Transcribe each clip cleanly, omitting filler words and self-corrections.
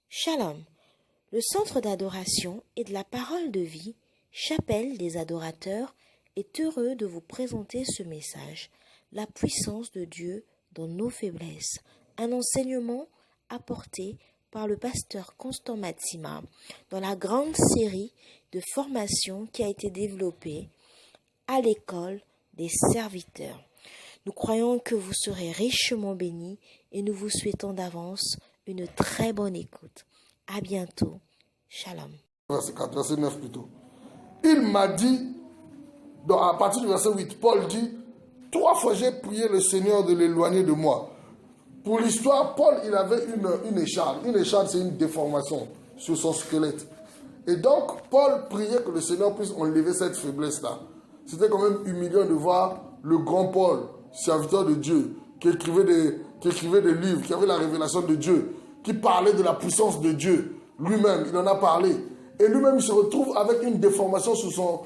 Shalom, le centre d'adoration et de la parole de vie, Chapelle des adorateurs, est heureux de vous présenter ce message, la puissance de Dieu dans nos faiblesses, un enseignement apporté par le pasteur Constant Matsima dans la grande série de formation qui a été développée à l'école des serviteurs. Nous croyons que vous serez richement bénis et nous vous souhaitons d'avance une très bonne écoute. À bientôt. Shalom. Verset 4, verset 9 plutôt. Il m'a dit, à partir du verset 8, Paul dit, 3 fois j'ai prié le Seigneur de l'éloigner de moi. Pour l'histoire, Paul, il avait une écharpe. Une écharpe, c'est une déformation sur son squelette. Et donc, Paul priait que le Seigneur puisse enlever cette faiblesse-là. C'était quand même humiliant de voir le grand Paul, serviteur de Dieu, qui écrivait des livres, qui avait la révélation de Dieu, qui parlait de la puissance de Dieu. Lui-même, il en a parlé. Et lui-même, il se retrouve avec une déformation sur son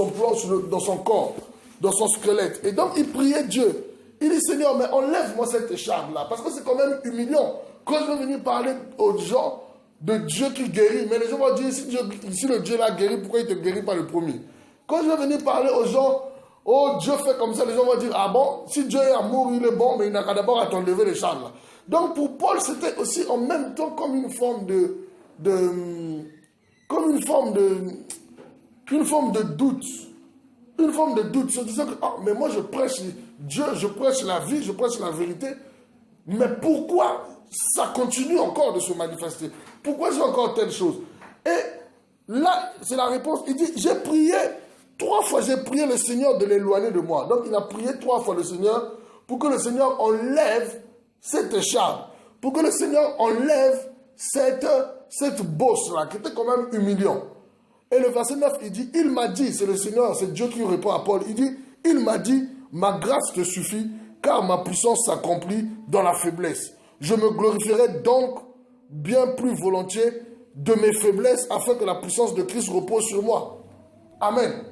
plan, dans son corps, dans son squelette. Et donc, il priait Dieu. Il dit, Seigneur, mais enlève-moi cette écharpe-là, parce que c'est quand même humiliant. Quand je vais venir parler aux gens de Dieu qui guérit, mais les gens vont dire, si le Dieu l'a guéri, pourquoi il ne te guérit pas le premier? Quand je vais venir parler aux gens, oh, Dieu fait comme ça, les gens vont dire, ah bon, si Dieu est amour, il est bon, mais il n'a qu'à d'abord à t'enlever les charmes là. Donc pour Paul, c'était aussi en même temps comme une forme de doute. Une forme de doute, se disant que, ah, mais moi je prêche Dieu, je prêche la vie, je prêche la vérité, mais pourquoi ça continue encore de se manifester? Pourquoi j'ai encore telle chose? Et là, c'est la réponse. Il dit, j'ai prié, 3 fois j'ai prié le Seigneur de l'éloigner de moi. Donc il a prié 3 fois le Seigneur pour que le Seigneur enlève cette écharpe, pour que le Seigneur enlève cette bosse-là, qui était quand même humiliant. Et le verset 9, il dit, il m'a dit, c'est le Seigneur, c'est Dieu qui répond à Paul, il dit, il m'a dit, ma grâce te suffit, car ma puissance s'accomplit dans la faiblesse. Je me glorifierai donc bien plus volontiers de mes faiblesses, afin que la puissance de Christ repose sur moi. Amen.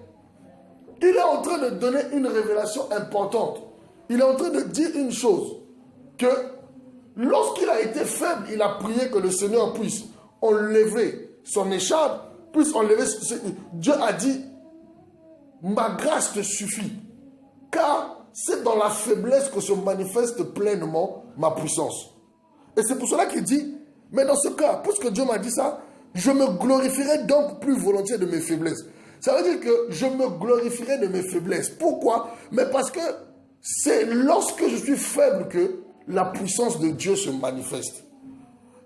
Il est en train de donner une révélation importante. Il est en train de dire une chose, que lorsqu'il a été faible, il a prié que le Seigneur puisse enlever son écharpe, puisse enlever... Dieu a dit, ma grâce te suffit, car c'est dans la faiblesse que se manifeste pleinement ma puissance. Et c'est pour cela qu'il dit, mais dans ce cas, puisque Dieu m'a dit ça, je me glorifierai donc plus volontiers de mes faiblesses. Ça veut dire que je me glorifierai de mes faiblesses. Pourquoi? Mais parce que c'est lorsque je suis faible que la puissance de Dieu se manifeste.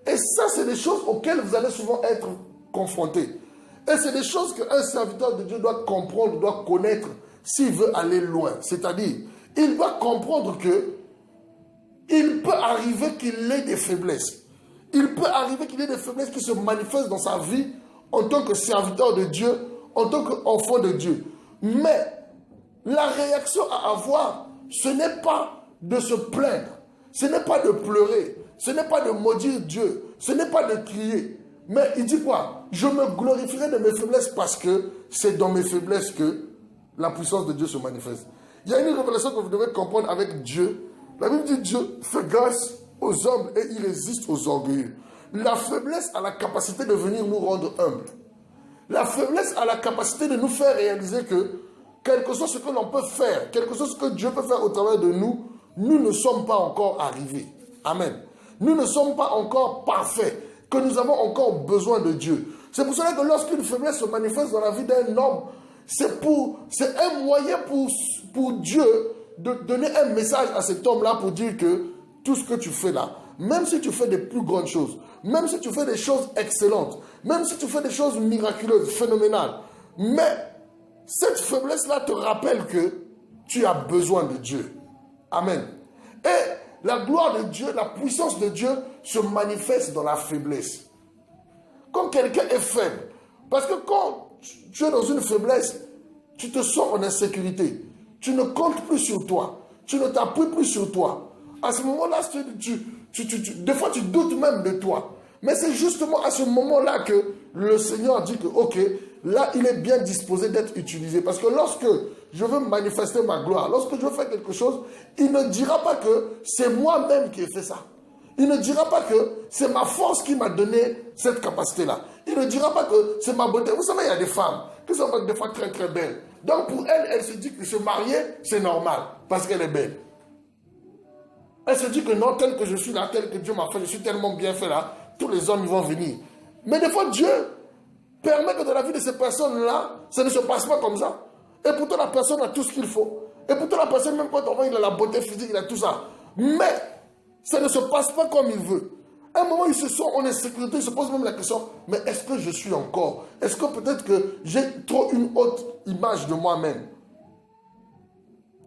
Et ça, c'est des choses auxquelles vous allez souvent être confrontés. Et c'est des choses qu'un serviteur de Dieu doit comprendre, doit connaître s'il veut aller loin. C'est-à-dire, il doit comprendre que il peut arriver qu'il ait des faiblesses. Il peut arriver qu'il ait des faiblesses qui se manifestent dans sa vie en tant que serviteur de Dieu, en tant qu'enfant de Dieu. Mais la réaction à avoir, ce n'est pas de se plaindre, ce n'est pas de pleurer, ce n'est pas de maudire Dieu, ce n'est pas de crier. Mais il dit quoi? Je me glorifierai de mes faiblesses parce que c'est dans mes faiblesses que la puissance de Dieu se manifeste. Il y a une révélation que vous devez comprendre avec Dieu. La Bible dit Dieu fait grâce aux hommes et il résiste aux orgueilleux. La faiblesse a la capacité de venir nous rendre humbles. La faiblesse a la capacité de nous faire réaliser que, quel que soit ce que l'on peut faire, quel que soit ce que Dieu peut faire au travers de nous, nous ne sommes pas encore arrivés. Amen. Nous ne sommes pas encore parfaits, que nous avons encore besoin de Dieu. C'est pour cela que lorsqu'une faiblesse se manifeste dans la vie d'un homme, c'est un moyen pour Dieu de donner un message à cet homme-là pour dire que tout ce que tu fais là, même si tu fais des plus grandes choses, même si tu fais des choses excellentes, même si tu fais des choses miraculeuses, phénoménales, mais cette faiblesse-là te rappelle que tu as besoin de Dieu. Amen. Et la gloire de Dieu, la puissance de Dieu se manifeste dans la faiblesse. Quand quelqu'un est faible, parce que quand tu es dans une faiblesse, tu te sens en insécurité. Tu ne comptes plus sur toi. Tu ne t'appuies plus sur toi. À ce moment-là, des fois tu doutes même de toi. Mais c'est justement à ce moment-là que le Seigneur dit que, ok, là il est bien disposé d'être utilisé. Parce que lorsque je veux manifester ma gloire, lorsque je veux faire quelque chose, il ne dira pas que c'est moi-même qui ai fait ça. Il ne dira pas que c'est ma force qui m'a donné cette capacité-là. Il ne dira pas que c'est ma beauté. Vous savez, il y a des femmes qui sont des fois très très belles. Donc pour elle, elle se dit que se marier, c'est normal parce qu'elle est belle. Elle se dit que non, tel que je suis là, tel que Dieu m'a fait, je suis tellement bien fait là, tous les hommes vont venir. Mais des fois, Dieu permet que dans la vie de ces personnes-là, ça ne se passe pas comme ça. Et pourtant, la personne a tout ce qu'il faut. Et pourtant, la personne, même quand on voit, il a la beauté physique, il a tout ça. Mais ça ne se passe pas comme il veut. À un moment, ils se sont en insécurité, ils se posent même la question, mais est-ce que je suis encore? Est-ce que peut-être que j'ai trop une haute image de moi-même?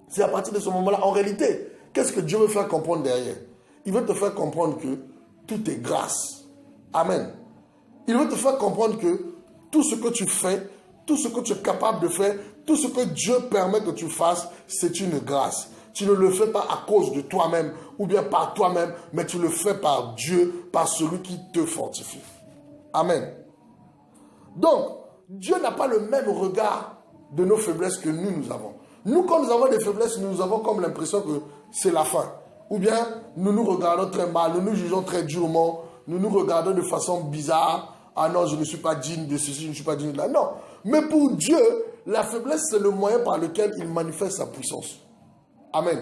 C'est à partir de ce moment-là, en réalité, qu'est-ce que Dieu veut faire comprendre derrière? Il veut te faire comprendre que tout est grâce. Amen. Il veut te faire comprendre que tout ce que tu fais, tout ce que tu es capable de faire, tout ce que Dieu permet que tu fasses, c'est une grâce. Tu ne le fais pas à cause de toi-même ou bien par toi-même, mais tu le fais par Dieu, par celui qui te fortifie. Amen. Donc, Dieu n'a pas le même regard de nos faiblesses que nous avons. Nous, quand nous avons des faiblesses, nous avons comme l'impression que c'est la fin. Ou bien, nous nous regardons très mal, nous nous jugeons très durement, nous nous regardons de façon bizarre. Ah non, je ne suis pas digne de ceci, je ne suis pas digne de là. Non. Mais pour Dieu, la faiblesse, c'est le moyen par lequel il manifeste sa puissance. Amen.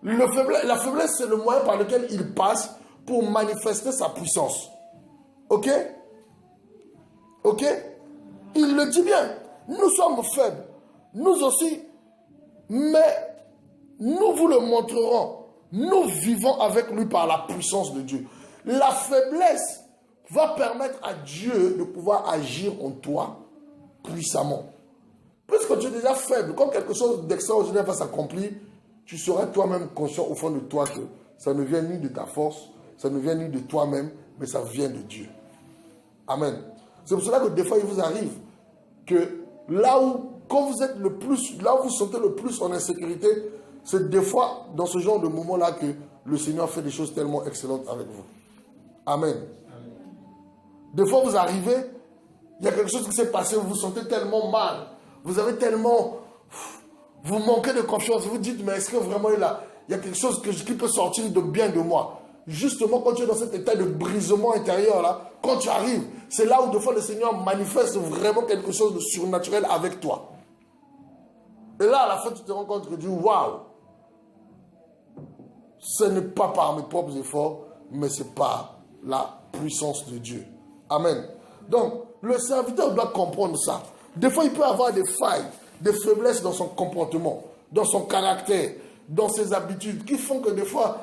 La faiblesse, c'est le moyen par lequel il passe pour manifester sa puissance. Ok? Ok? Il le dit bien. Nous sommes faibles. Nous aussi. Mais nous vous le montrerons. Nous vivons avec lui par la puissance de Dieu. La faiblesse va permettre à Dieu de pouvoir agir en toi puissamment. Puisque tu es déjà faible, quand quelque chose d'extraordinaire va s'accomplir, tu seras toi-même conscient au fond de toi que ça ne vient ni de ta force, ça ne vient ni de toi-même, mais ça vient de Dieu. Amen. C'est pour cela que des fois, il vous arrive que là où, quand vous êtes le plus, là où vous sentez le plus en insécurité, c'est des fois dans ce genre de moment-là que le Seigneur fait des choses tellement excellentes avec vous. Amen. Des fois, vous arrivez, il y a quelque chose qui s'est passé, vous vous sentez tellement mal, vous avez tellement, vous manquez de confiance, vous dites, mais est-ce que vraiment il y a quelque chose qui peut sortir de bien de moi? Justement, quand tu es dans cet état de brisement intérieur, là, quand tu arrives, c'est là où, des fois, le Seigneur manifeste vraiment quelque chose de surnaturel avec toi. Et là, à la fin, tu te rends compte que tu dis, waouh, ce n'est pas par mes propres efforts, mais c'est par la puissance de Dieu. Amen. Donc, le serviteur doit comprendre ça. Des fois, il peut avoir des failles, des faiblesses dans son comportement, dans son caractère, dans ses habitudes, qui font que des fois,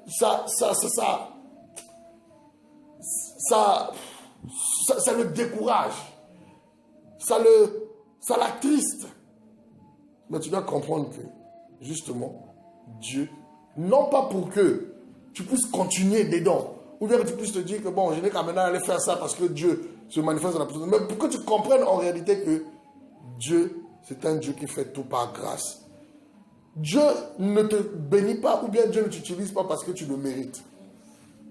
ça le décourage. Ça l'attriste. Mais tu dois comprendre que, justement, Dieu, non pas pour que tu puisses continuer dedans, ou bien que tu puisses te dire que bon, je n'ai qu'à maintenant aller faire ça parce que Dieu se manifeste dans la puissance. Mais pour que tu comprennes en réalité que Dieu, c'est un Dieu qui fait tout par grâce. Dieu ne te bénit pas ou bien Dieu ne t'utilise pas parce que tu le mérites.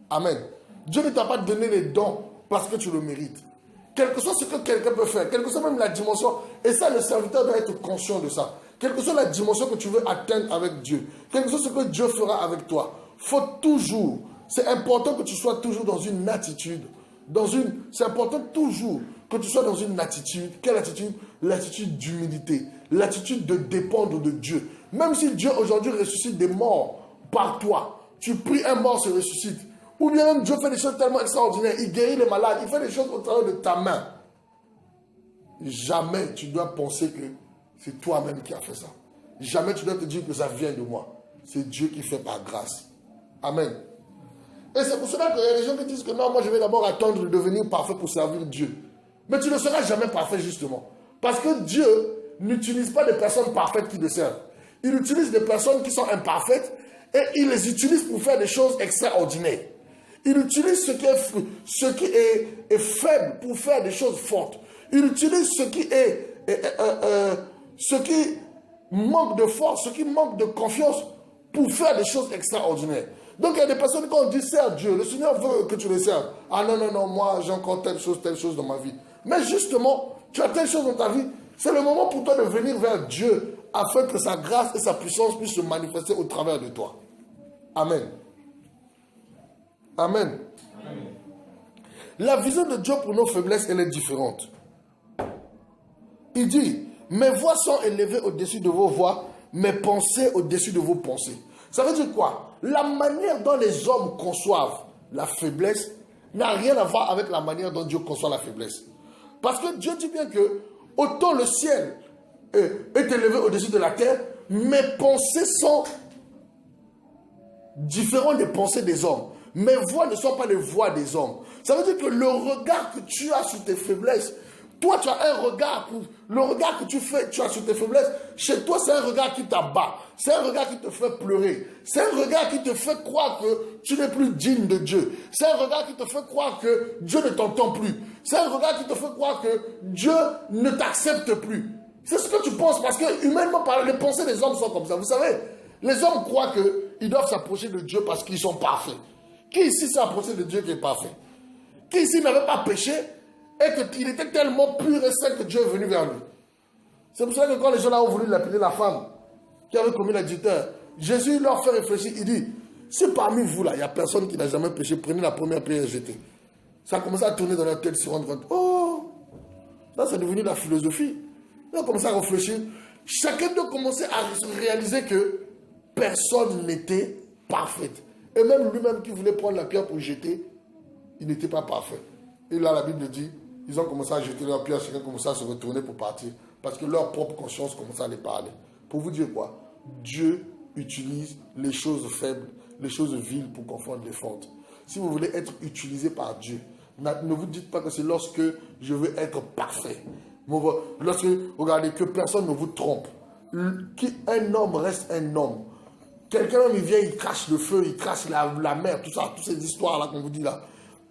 Amen. Dieu ne t'a pas donné les dons parce que tu le mérites. Quel que soit ce que quelqu'un peut faire, quelle que soit même la dimension, et ça, le serviteur doit être conscient de ça. Quelle que soit la dimension que tu veux atteindre avec Dieu, quel que soit ce que Dieu fera avec toi, faut toujours, c'est important que tu sois toujours dans une attitude, c'est important toujours que tu sois dans une attitude, quelle attitude? L'attitude d'humilité, l'attitude de dépendre de Dieu. Même si Dieu aujourd'hui ressuscite des morts par toi, tu pries un mort se ressuscite, ou bien même Dieu fait des choses tellement extraordinaires, il guérit les malades, il fait des choses au travers de ta main. Jamais tu dois penser que c'est toi-même qui as fait ça. Jamais tu dois te dire que ça vient de moi. C'est Dieu qui fait par grâce. Amen. Et c'est pour cela qu'il y a des gens qui disent que non, moi je vais d'abord attendre de devenir parfait pour servir Dieu. Mais tu ne seras jamais parfait justement. Parce que Dieu n'utilise pas des personnes parfaites qui le servent. Il utilise des personnes qui sont imparfaites et il les utilise pour faire des choses extraordinaires. Il utilise ce qui est faible pour faire des choses fortes. Il utilise ce qui manque de force, ce qui manque de confiance pour faire des choses extraordinaires. Donc il y a des personnes quand on dit serve Dieu, le Seigneur veut que tu le serves. Ah non, moi j'ai encore telle chose dans ma vie. Mais justement, tu as telle chose dans ta vie, c'est le moment pour toi de venir vers Dieu afin que sa grâce et sa puissance puissent se manifester au travers de toi. Amen. Amen. La vision de Dieu pour nos faiblesses, elle est différente. Il dit, mes voix sont élevées au-dessus de vos voix, mes pensées au-dessus de vos pensées. Ça veut dire quoi? La manière dont les hommes conçoivent la faiblesse n'a rien à voir avec la manière dont Dieu conçoit la faiblesse. Parce que Dieu dit bien que autant le ciel est élevé au-dessus de la terre, mes pensées sont différentes des pensées des hommes. Mes voix ne sont pas les voix des hommes. Ça veut dire que le regard que tu as sur tes faiblesses, toi tu as un regard, le regard que tu as sur tes faiblesses, chez toi c'est un regard qui t'abat, c'est un regard qui te fait pleurer, c'est un regard qui te fait croire que tu n'es plus digne de Dieu, c'est un regard qui te fait croire que Dieu ne t'entend plus, c'est un regard qui te fait croire que Dieu ne t'accepte plus. C'est ce que tu penses parce que humainement parlant, les pensées des hommes sont comme ça. Vous savez, les hommes croient qu'ils doivent s'approcher de Dieu parce qu'ils sont parfaits. Qui ici s'est approché de Dieu qui est parfait? Qui ici n'avait pas péché et qu'il était tellement pur et saint que Dieu est venu vers lui? C'est pour ça que quand les gens là ont voulu lapider la femme qui avait commis l'adultère, Jésus leur fait réfléchir. Il dit, si parmi vous là, il n'y a personne qui n'a jamais péché, prenez la première pierre et jetez. Ça a commencé à tourner dans leur tête, se rendre compte. Oh, là c'est devenu la philosophie. Ils ont commencé à réfléchir. Chacun doit commencer à réaliser que personne n'était parfait. Et même lui-même qui voulait prendre la pierre pour jeter, il n'était pas parfait. Et là, la Bible dit, ils ont commencé à jeter leur pierre, chacun commençait à se retourner pour partir. Parce que leur propre conscience commençait à les parler. Pour vous dire quoi? Dieu utilise les choses faibles, les choses viles pour confondre les fortes. Si vous voulez être utilisé par Dieu, ne vous dites pas que c'est lorsque je veux être parfait. Lorsque, regardez, que personne ne vous trompe. Un homme reste un homme. Quelqu'un, il vient, il crache le feu, il crache la mer, tout ça, toutes ces histoires-là qu'on vous dit là.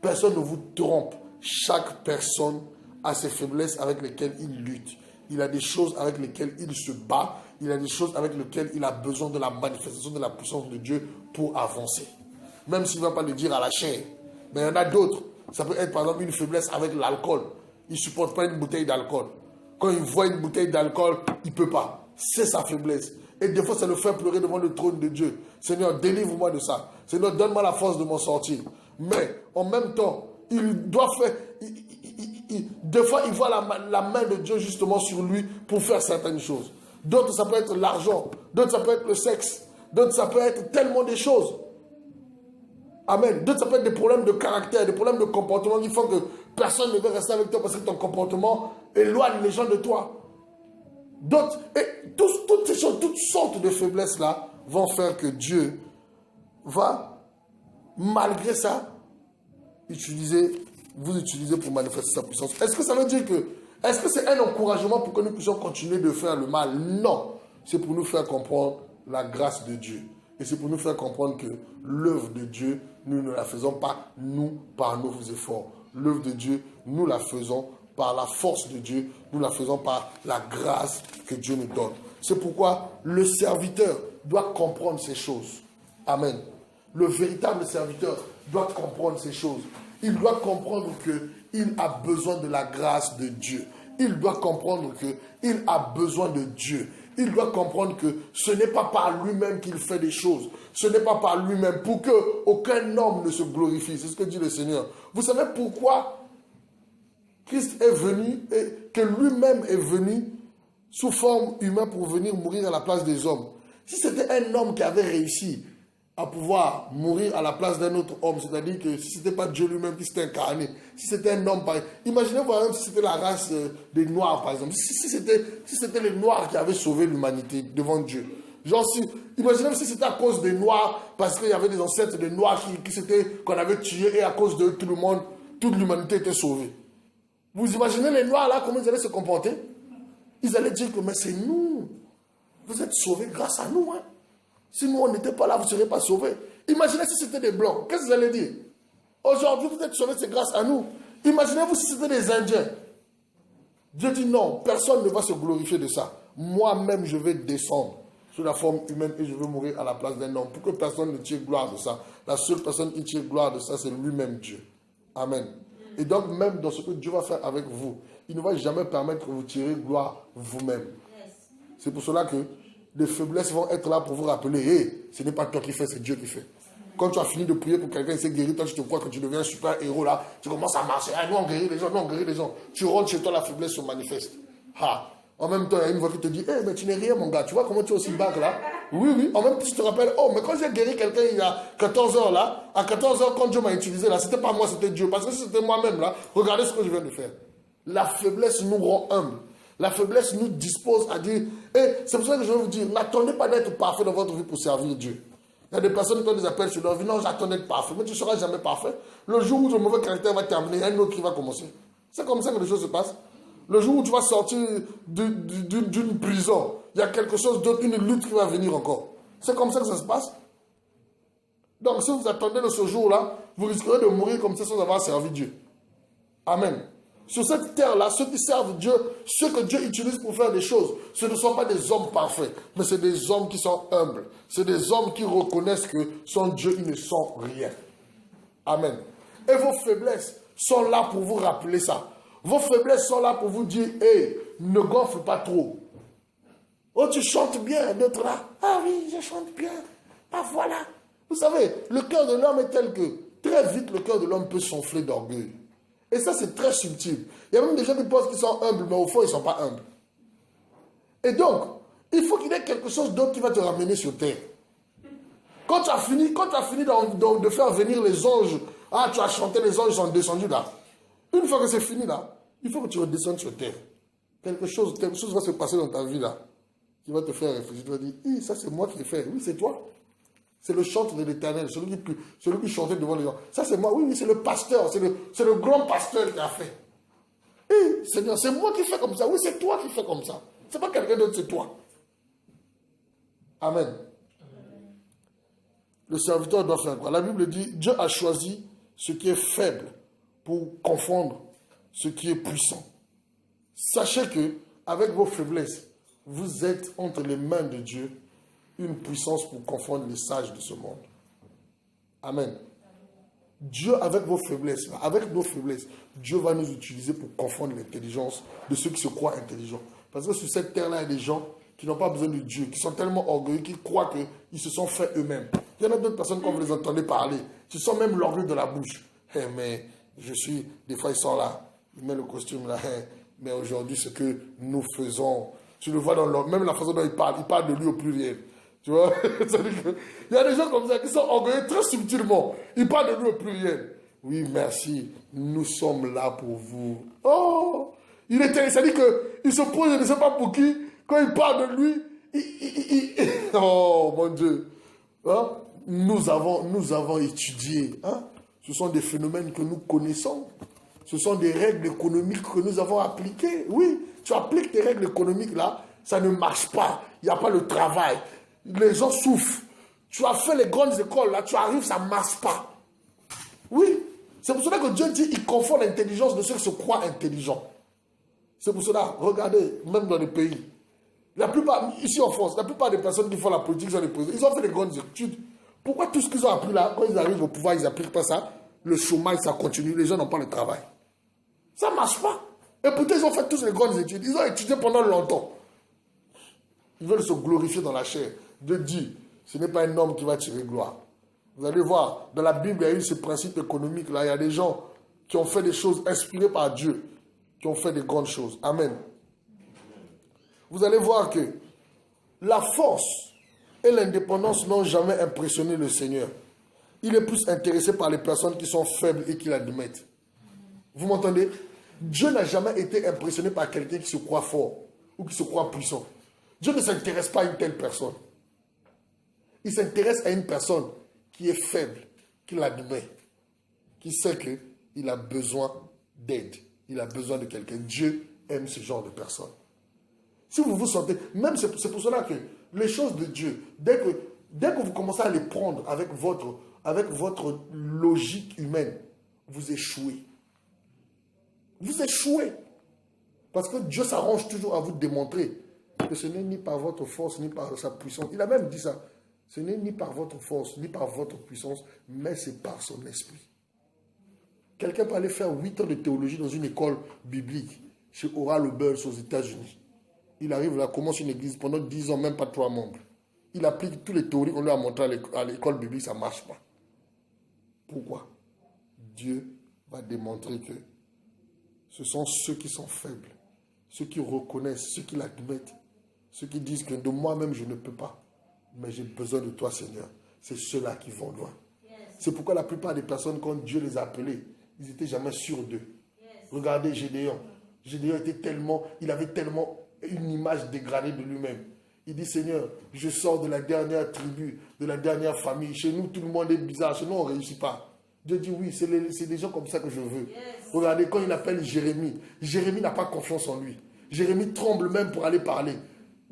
Personne ne vous trompe. Chaque personne a ses faiblesses avec lesquelles il lutte. Il a des choses avec lesquelles il se bat. Il a des choses avec lesquelles il a besoin de la manifestation de la puissance de Dieu pour avancer. Même s'il ne va pas le dire à la chair. Mais il y en a d'autres. Ça peut être par exemple une faiblesse avec l'alcool. Il ne supporte pas une bouteille d'alcool. Quand il voit une bouteille d'alcool, il ne peut pas. C'est sa faiblesse. Et des fois, ça le fait pleurer devant le trône de Dieu. Seigneur, délivre-moi de ça. Seigneur, donne-moi la force de m'en sortir. Mais en même temps, il doit faire... des fois, il voit la main de Dieu justement sur lui pour faire certaines choses. D'autres, ça peut être l'argent. D'autres, ça peut être le sexe. D'autres, ça peut être tellement de choses. Amen. D'autres, ça peut être des problèmes de caractère, des problèmes de comportement qui font que personne ne veut rester avec toi parce que ton comportement éloigne les gens de toi. D'autres, et toutes ces choses, toutes sortes de faiblesses-là vont faire que Dieu va, malgré ça, vous utiliser pour manifester sa puissance. Est-ce que ça veut dire que, est-ce que c'est un encouragement pour que nous puissions continuer de faire le mal? Non. C'est pour nous faire comprendre la grâce de Dieu. Et c'est pour nous faire comprendre que l'œuvre de Dieu, nous ne la faisons pas, nous, par nos efforts. L'œuvre de Dieu, nous la faisons par la force de Dieu, nous la faisons par la grâce que Dieu nous donne. C'est pourquoi le serviteur doit comprendre ces choses. Amen. Le véritable serviteur doit comprendre ces choses. Il doit comprendre qu'il a besoin de la grâce de Dieu. Il doit comprendre qu'il a besoin de Dieu. Il doit comprendre que ce n'est pas par lui-même qu'il fait des choses. Ce n'est pas par lui-même pour qu'aucun homme ne se glorifie. C'est ce que dit le Seigneur. Vous savez pourquoi Christ est venu et que lui-même est venu sous forme humaine pour venir mourir à la place des hommes? Si c'était un homme qui avait réussi à pouvoir mourir à la place d'un autre homme, c'est-à-dire que si ce n'était pas Dieu lui-même qui s'était incarné, si c'était un homme, imaginez par exemple si c'était la race des Noirs, par exemple, si c'était les Noirs qui avaient sauvé l'humanité devant Dieu. Genre, imaginez si c'était à cause des Noirs, parce qu'il y avait des ancêtres des Noirs qu'on avait tués et à cause de tout le monde, toute l'humanité était sauvée. Vous imaginez les Noirs là, comment ils allaient se comporter? Ils allaient dire que mais c'est nous, vous êtes sauvés grâce à nous, hein. Si nous, on n'était pas là, vous ne serez pas sauvés. Imaginez si c'était des Blancs. Qu'est-ce que vous allez dire? Aujourd'hui, vous êtes sauvés, c'est grâce à nous. Imaginez-vous si c'était des Indiens. Dieu dit non, personne ne va se glorifier de ça. Moi-même, je vais descendre sous la forme humaine et je vais mourir à la place d'un homme pour que personne ne tire gloire de ça. La seule personne qui tire gloire de ça, c'est lui-même Dieu. Amen. Et donc, même dans ce que Dieu va faire avec vous, il ne va jamais permettre que vous tirez gloire vous-même. C'est pour cela que les faiblesses vont être là pour vous rappeler, hey, ce n'est pas toi qui fais, c'est Dieu qui fait. Quand tu as fini de prier pour quelqu'un, il s'est guéri, toi tu te crois que tu deviens un super héros là, tu commences à marcher. Ah, nous on guérit les gens, nous on guérit les gens. Tu rentres chez toi, la faiblesse se manifeste. Ah. En même temps, il y a une voix qui te dit, mais tu n'es rien mon gars, tu vois comment tu es aussi bas là? Oui. En même temps, tu te rappelles, mais quand j'ai guéri quelqu'un il y a 14 heures là, à 14 heures quand Dieu m'a utilisé là, c'était pas moi, c'était Dieu. Parce que si c'était moi-même là, regardez ce que je viens de faire. La faiblesse nous rend humbles. La faiblesse nous dispose à dire, c'est pour ça que je veux vous dire, n'attendez pas d'être parfait dans votre vie pour servir Dieu. Il y a des personnes qui ont des appels sur leur vie, non, j'attends d'être parfait, mais tu ne seras jamais parfait. Le jour où ton mauvais caractère va terminer, il y a un autre qui va commencer. C'est comme ça que les choses se passent. Le jour où tu vas sortir d'une prison, il y a quelque chose d'autre, une lutte qui va venir encore. C'est comme ça que ça se passe. Donc si vous attendez de ce jour-là, vous risquerez de mourir comme ça sans avoir servi Dieu. Amen. Sur cette terre-là, ceux qui servent Dieu, ceux que Dieu utilise pour faire des choses, ce ne sont pas des hommes parfaits, mais c'est des hommes qui sont humbles. C'est des hommes qui reconnaissent que sans Dieu, ils ne sont rien. Amen. Et vos faiblesses sont là pour vous rappeler ça. Vos faiblesses sont là pour vous dire, ne gonfle pas trop. Oh, tu chantes bien, d'autres là. Ah oui, je chante bien. Ah voilà. Vous savez, le cœur de l'homme est tel que, très vite, le cœur de l'homme peut s'enfler d'orgueil. Et ça, c'est très subtil. Il y a même des gens qui pensent qu'ils sont humbles, mais au fond, ils ne sont pas humbles. Et donc, il faut qu'il y ait quelque chose d'autre qui va te ramener sur terre. Quand tu as fini de faire venir les anges, tu as chanté, les anges sont descendus là. Une fois que c'est fini là, il faut que tu redescendes sur terre. Quelque chose va se passer dans ta vie là, qui va te faire réfléchir. Tu vas dire, ça c'est moi qui l'ai fait. Oui, c'est toi. C'est le chantre de l'Éternel, celui qui chantait devant les gens. Ça c'est moi. Oui, c'est le pasteur, c'est le grand pasteur qui a fait. Seigneur, c'est moi qui fais comme ça. Oui, c'est toi qui fais comme ça. C'est pas quelqu'un d'autre, c'est toi. Amen. Le serviteur doit faire quoi? La Bible dit, Dieu a choisi ce qui est faible pour confondre ce qui est puissant. Sachez que, avec vos faiblesses, vous êtes entre les mains de Dieu une puissance pour confondre les sages de ce monde. Amen. Dieu, avec vos faiblesses, avec nos faiblesses, Dieu va nous utiliser pour confondre l'intelligence de ceux qui se croient intelligents. Parce que sur cette terre-là, il y a des gens qui n'ont pas besoin de Dieu, qui sont tellement orgueilleux, qui croient qu'ils se sont faits eux-mêmes. Il y en a d'autres personnes, quand vous les entendez parler, qui sont même l'orgueil de la bouche. Mais des fois ils sont là, ils mettent le costume là, mais aujourd'hui ce que nous faisons, tu le vois même la façon dont il parle de lui au pluriel. Tu vois, il y a des gens comme ça qui sont orgueilleux très subtilement. Ils parlent de lui au pluriel. Oui, merci, nous sommes là pour vous. Oh, ça dit qu'il se pose, je ne sais pas pour qui, quand il parle de lui, oh mon Dieu. Hein? Nous avons étudié. Hein? Ce sont des phénomènes que nous connaissons. Ce sont des règles économiques que nous avons appliquées. Oui, tu appliques tes règles économiques là, ça ne marche pas. Il n'y a pas le travail. Les gens souffrent. Tu as fait les grandes écoles là, tu arrives, ça ne marche pas. Oui, c'est pour cela que Dieu dit il confond l'intelligence de ceux qui se croient intelligents. C'est pour cela, regardez, même dans les pays, la plupart, ici en France, la plupart des personnes qui font la politique sont des présidents. Ils ont fait des grandes études. Pourquoi tout ce qu'ils ont appris là, quand ils arrivent au pouvoir, ils n'appliquent pas ça? Le chômage, ça continue, les gens n'ont pas le travail. Ça ne marche pas. Et pourtant, ils ont fait tous les grandes études. Ils ont étudié pendant longtemps. Ils veulent se glorifier dans la chair. Dieu dit, ce n'est pas un homme qui va tirer gloire. Vous allez voir, dans la Bible, il y a eu ce principe économique là. Il y a des gens qui ont fait des choses inspirées par Dieu, qui ont fait des grandes choses. Amen. Vous allez voir que la force et l'indépendance n'ont jamais impressionné le Seigneur. Il est plus intéressé par les personnes qui sont faibles et qui l'admettent. Vous m'entendez? Dieu n'a jamais été impressionné par quelqu'un qui se croit fort ou qui se croit puissant. Dieu ne s'intéresse pas à une telle personne. Il s'intéresse à une personne qui est faible, qui l'admet, qui sait qu'il a besoin d'aide. Il a besoin de quelqu'un. Dieu aime ce genre de personnes. Si vous vous sentez, même c'est pour cela que les choses de Dieu, dès que vous commencez à les prendre avec votre logique humaine, vous échouez. Vous échouez. Parce que Dieu s'arrange toujours à vous démontrer que ce n'est ni par votre force, ni par sa puissance. Il a même dit ça. Ce n'est ni par votre force, ni par votre puissance, mais c'est par son esprit. Quelqu'un peut aller faire 8 ans de théologie dans une école biblique, chez Oral Roberts aux États-Unis. Il arrive là, commence une église pendant 10 ans, même pas 3 membres. Il applique toutes les théories qu'on lui a montrées à l'école biblique, ça ne marche pas. Pourquoi? Dieu va démontrer que ce sont ceux qui sont faibles, ceux qui reconnaissent, ceux qui l'admettent, ceux qui disent que de moi-même je ne peux pas, mais j'ai besoin de toi Seigneur. C'est ceux-là qui vont loin. C'est pourquoi la plupart des personnes, quand Dieu les a appelés, ils n'étaient jamais sûrs d'eux. Regardez Gédéon. Gédéon il avait tellement une image dégradée de lui-même. Il dit, Seigneur, je sors de la dernière tribu, de la dernière famille. Chez nous, tout le monde est bizarre. Chez nous, on ne réussit pas. Dieu dit, oui, c'est des gens comme ça que je veux. Regardez, quand il appelle Jérémie, Jérémie n'a pas confiance en lui. Jérémie tremble même pour aller parler.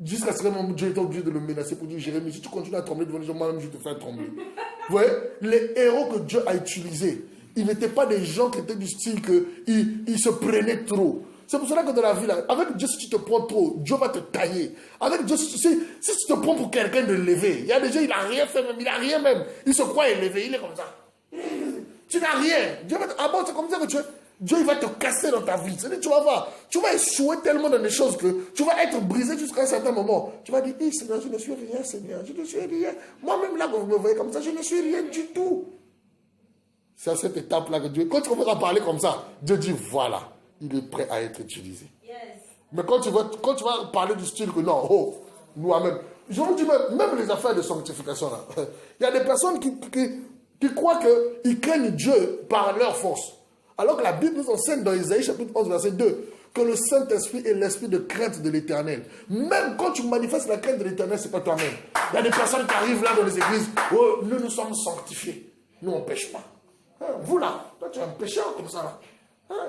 Jusqu'à ce moment où Dieu est obligé de le menacer pour dire, Jérémie, si tu continues à trembler devant les gens, moi-même, je te fais trembler. Vous voyez, les héros que Dieu a utilisés, ils n'étaient pas des gens qui étaient du style qu'ils se prenaient trop. C'est pour cela que dans la vie, là, avec Dieu, si tu te prends trop, Dieu va te tailler. Avec Dieu, si tu te prends pour quelqu'un de levé, il y a des gens, il n'a rien fait même, il n'a rien même. Il se croit élevé, il est comme ça. Tu n'as rien. Dieu va ah bon, c'est comme ça que Dieu il va te casser dans ta vie. C'est-à-dire, tu vas échouer tellement dans des choses que tu vas être brisé jusqu'à un certain moment. Tu vas dire, Seigneur, je ne suis rien, Seigneur, je ne suis rien. Moi-même, là, quand vous me voyez comme ça, je ne suis rien du tout. C'est à cette étape-là que Dieu, quand tu commences à parler comme ça, Dieu dit, voilà, il est prêt à être utilisé. Mais quand tu vas parler du style que non, nous-mêmes, je vous dis même les affaires de sanctification, là, il y a des personnes qui croient qu'ils craignent Dieu par leur force. Alors que la Bible nous enseigne dans Isaïe chapitre 11, verset 2, que le Saint-Esprit est l'esprit de crainte de l'Éternel. Même quand tu manifestes la crainte de l'Éternel, ce n'est pas toi-même. Il y a des personnes qui arrivent là dans les églises, nous sommes sanctifiés. Nous, on ne pêche pas. Vous là, toi tu es un pécheur comme ça là.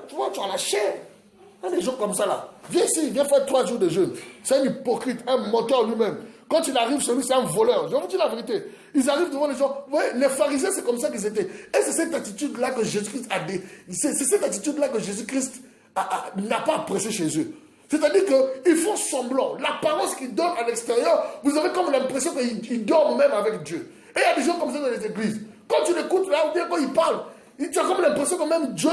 Tu vois, tu as la chair. Il y a des gens comme ça là. Viens ici, viens faire 3 jours de jeûne. C'est un hypocrite, un menteur lui-même. Quand il arrive chez lui, c'est un voleur. Je vais vous dire la vérité. Ils arrivent devant les gens. Vous voyez, les pharisiens, c'est comme ça qu'ils étaient. Et c'est cette attitude-là que Jésus-Christ a dit. C'est cette attitude-là que Jésus-Christ n'a pas apprécié chez eux. C'est-à-dire qu'ils font semblant. L'apparence qu'ils donnent à l'extérieur, vous avez comme l'impression qu'ils dorment même avec Dieu. Et il y a des gens comme ça dans les églises. Quand tu l'écoutes là, ou bien quand il parle, tu as comme l'impression que même Dieu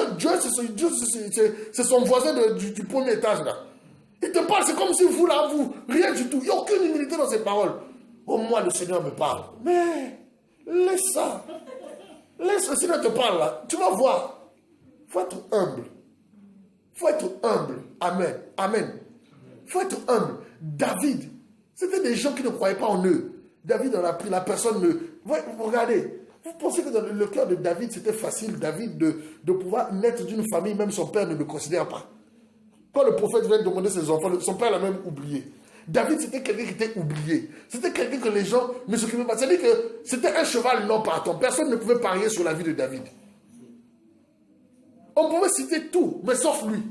c'est son voisin du premier étage là. Il te parle, c'est comme si vous là, vous, rien du tout. Il n'y a aucune humilité dans ses paroles. Oh, moi, le Seigneur me parle. Mais, laisse ça. Laisse le Seigneur te parle là. Tu vas voir. Il faut être humble. Il faut être humble. Amen. Amen. Il faut être humble. David, c'était des gens qui ne croyaient pas en eux. David en a pris, la personne ne... Regardez. Vous pensez que dans le cœur de David, c'était facile, David, de pouvoir naître d'une famille, même son père ne le considère pas. Quand le prophète vient demander ses enfants, son père l'a même oublié. David, c'était quelqu'un qui était oublié. C'était quelqu'un que les gens ne s'occupaient pas. C'est-à-dire que c'était un cheval non partant. Personne ne pouvait parier sur la vie de David. On pouvait citer tout, mais sauf lui.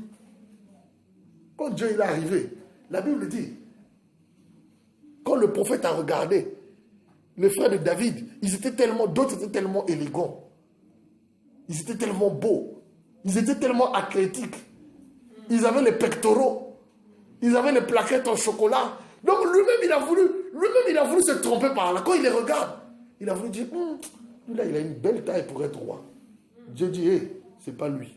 Quand Dieu est arrivé, la Bible dit, quand le prophète a regardé, les frères de David, d'autres étaient tellement élégants. Ils étaient tellement beaux. Ils étaient tellement athlétiques. Ils avaient les pectoraux. Ils avaient les plaquettes en chocolat. Donc lui-même, il a voulu se tromper par là. Quand il les regarde, il a voulu dire, lui là, il a une belle taille pour être roi. Dieu dit, c'est pas lui.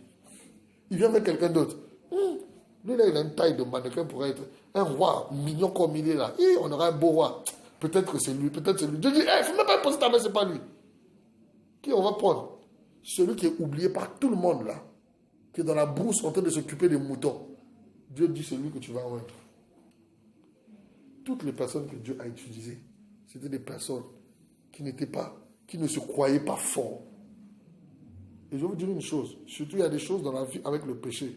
Il vient avec quelqu'un d'autre. Lui là, il a une taille de mannequin pour être un roi mignon comme il est là. On aura un beau roi. Peut-être que c'est lui, peut-être c'est lui. Dieu dit, il ne faut même pas poser ta main, c'est pas lui. Qui on va prendre? Celui qui est oublié par tout le monde là. Qui est dans la brousse en train de s'occuper des moutons. Dieu dit, c'est lui que tu vas oindre. Toutes les personnes que Dieu a utilisées, c'était des personnes qui ne se croyaient pas forts. Et je vais vous dire une chose, surtout il y a des choses dans la vie avec le péché.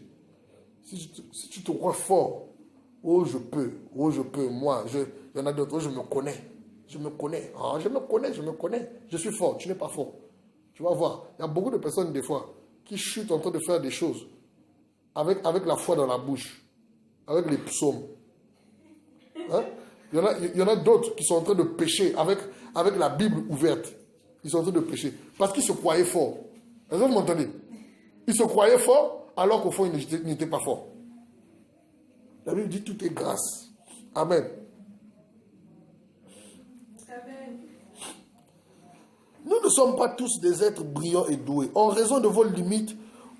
Si tu te crois fort, je peux, moi, il y en a d'autres, je me connais, je me connais, je suis fort, tu n'es pas fort. Tu vas voir, il y a beaucoup de personnes des fois qui chutent en train de faire des choses avec la foi dans la bouche, avec les psaumes. Hein? Il y en a d'autres qui sont en train de pécher avec la Bible ouverte. Ils sont en train de pécher parce qu'ils se croyaient forts. Est-ce que vous m'entendez? Ils se croyaient forts alors qu'au fond, ils n'étaient pas forts. La Bible dit tout est grâce. Amen. Amen. Nous ne sommes pas tous des êtres brillants et doués. En raison de vos limites,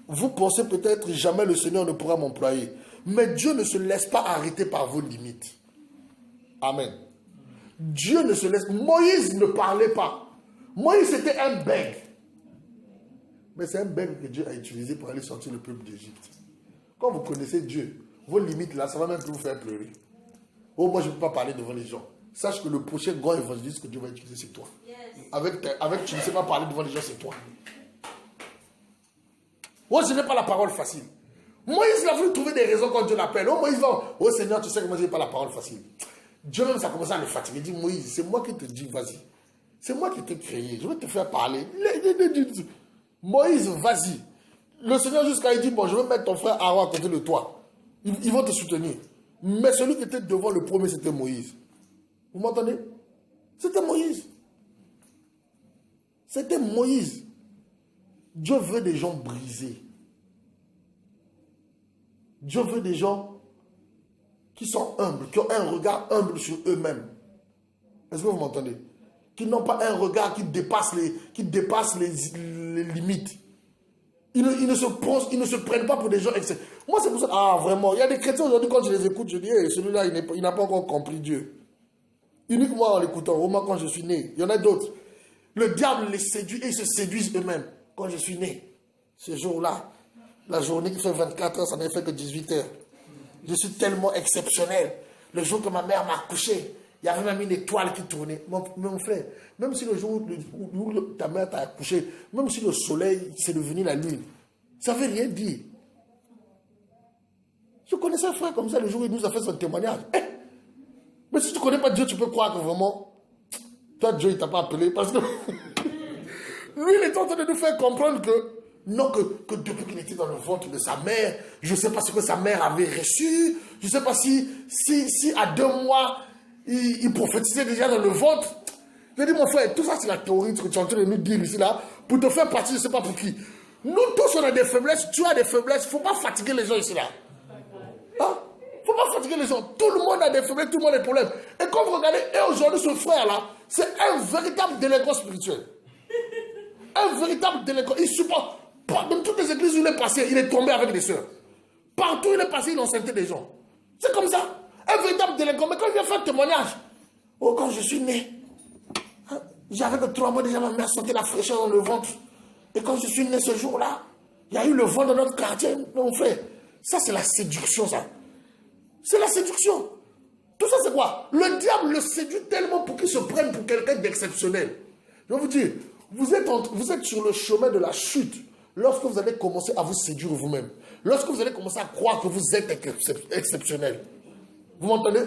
vous pensez peut-être jamais le Seigneur ne pourra m'employer. Mais Dieu ne se laisse pas arrêter par vos limites. Amen. Dieu ne se laisse... Moïse ne parlait pas. Moïse était un bègue. Mais c'est un bec que Dieu a utilisé pour aller sortir le peuple d'Égypte. Quand vous connaissez Dieu, vos limites là, ça va même plus vous faire pleurer. Oh, moi je ne peux pas parler devant les gens. Sache que le prochain grand évangéliste que Dieu va utiliser, c'est toi. Avec tu ne sais pas parler devant les gens, c'est toi. Moi, je n'ai pas la parole facile. Moïse, il a voulu trouver des raisons quand Dieu l'appelle. Oh, Moïse, oh Seigneur, tu sais que moi, je n'ai pas la parole facile. Dieu même, ça a commencé à le fatiguer. Il dit, Moïse, c'est moi qui te dis, vas-y. C'est moi qui t'ai créé. Je vais te faire parler. Moïse, vas-y. Le Seigneur jusqu'à il dit, bon, je vais mettre ton frère Aaron à côté de toi. Ils vont te soutenir. Mais celui qui était devant le premier, c'était Moïse. Vous m'entendez? C'était Moïse. C'était Moïse. Dieu veut des gens brisés. Dieu veut des gens qui sont humbles, qui ont un regard humble sur eux-mêmes. Est-ce que vous m'entendez? Qui n'ont pas un regard qui dépasse les limites. Ils ne se prennent pas pour des gens excellents. Moi, c'est pour ça. Ah, vraiment. Il y a des chrétiens aujourd'hui, quand je les écoute, je dis, hey, celui-là, il n'a pas encore compris Dieu. Uniquement en l'écoutant, au moins quand je suis né. Il y en a d'autres. Le diable les séduit et ils se séduisent eux-mêmes. Quand je suis né, ce jour-là, la journée qui fait 24 heures, ça n'a fait que 18 heures. Je suis tellement exceptionnel. Le jour que ma mère m'a accouché, il y avait même une étoile qui tournait. Mon frère, même si le jour où ta mère t'a accouché, même si le soleil c'est devenu la lune, ça ne veut rien dire. Je connaissais un frère comme ça le jour où il nous a fait son témoignage. Mais si tu ne connais pas Dieu, tu peux croire que vraiment, toi Dieu il ne t'a pas appelé parce que lui il est en train de nous faire comprendre que non, que depuis qu'il était dans le ventre de sa mère, je ne sais pas ce que sa mère avait reçu, je ne sais pas si à 2 mois, il prophétisait déjà dans le ventre. Je dis, mon frère, tout ça c'est la théorie que tu es en train de nous dire ici, là, pour te faire partie, je ne sais pas pour qui. Nous tous, on a des faiblesses, tu as des faiblesses, il ne faut pas fatiguer les gens ici, là. Hein? Il ne faut pas fatiguer les gens. Tout le monde a des faiblesses, tout le monde a des problèmes. Et quand vous regardez, et aujourd'hui, ce frère-là, c'est un véritable délinquant spirituel. Un véritable délinquant. Il supporte. Dans toutes les églises où il est passé, il est tombé avec des sœurs. Partout où il est passé, il enceintait des gens. C'est comme ça. Un véritable délinquant. Mais quand il vient faire témoignage, oh, quand je suis né, j'avais que 3 mois déjà, ma mère sentait la fraîcheur dans le ventre. Et quand je suis né ce jour-là, il y a eu le vent dans notre quartier. Mon frère, ça c'est la séduction, ça. C'est la séduction. Tout ça c'est quoi? Le diable le séduit tellement pour qu'il se prenne pour quelqu'un d'exceptionnel. Je vais vous dire, vous êtes sur le chemin de la chute. Lorsque vous allez commencer à vous séduire vous-même, lorsque vous allez commencer à croire que vous êtes exceptionnel, vous m'entendez?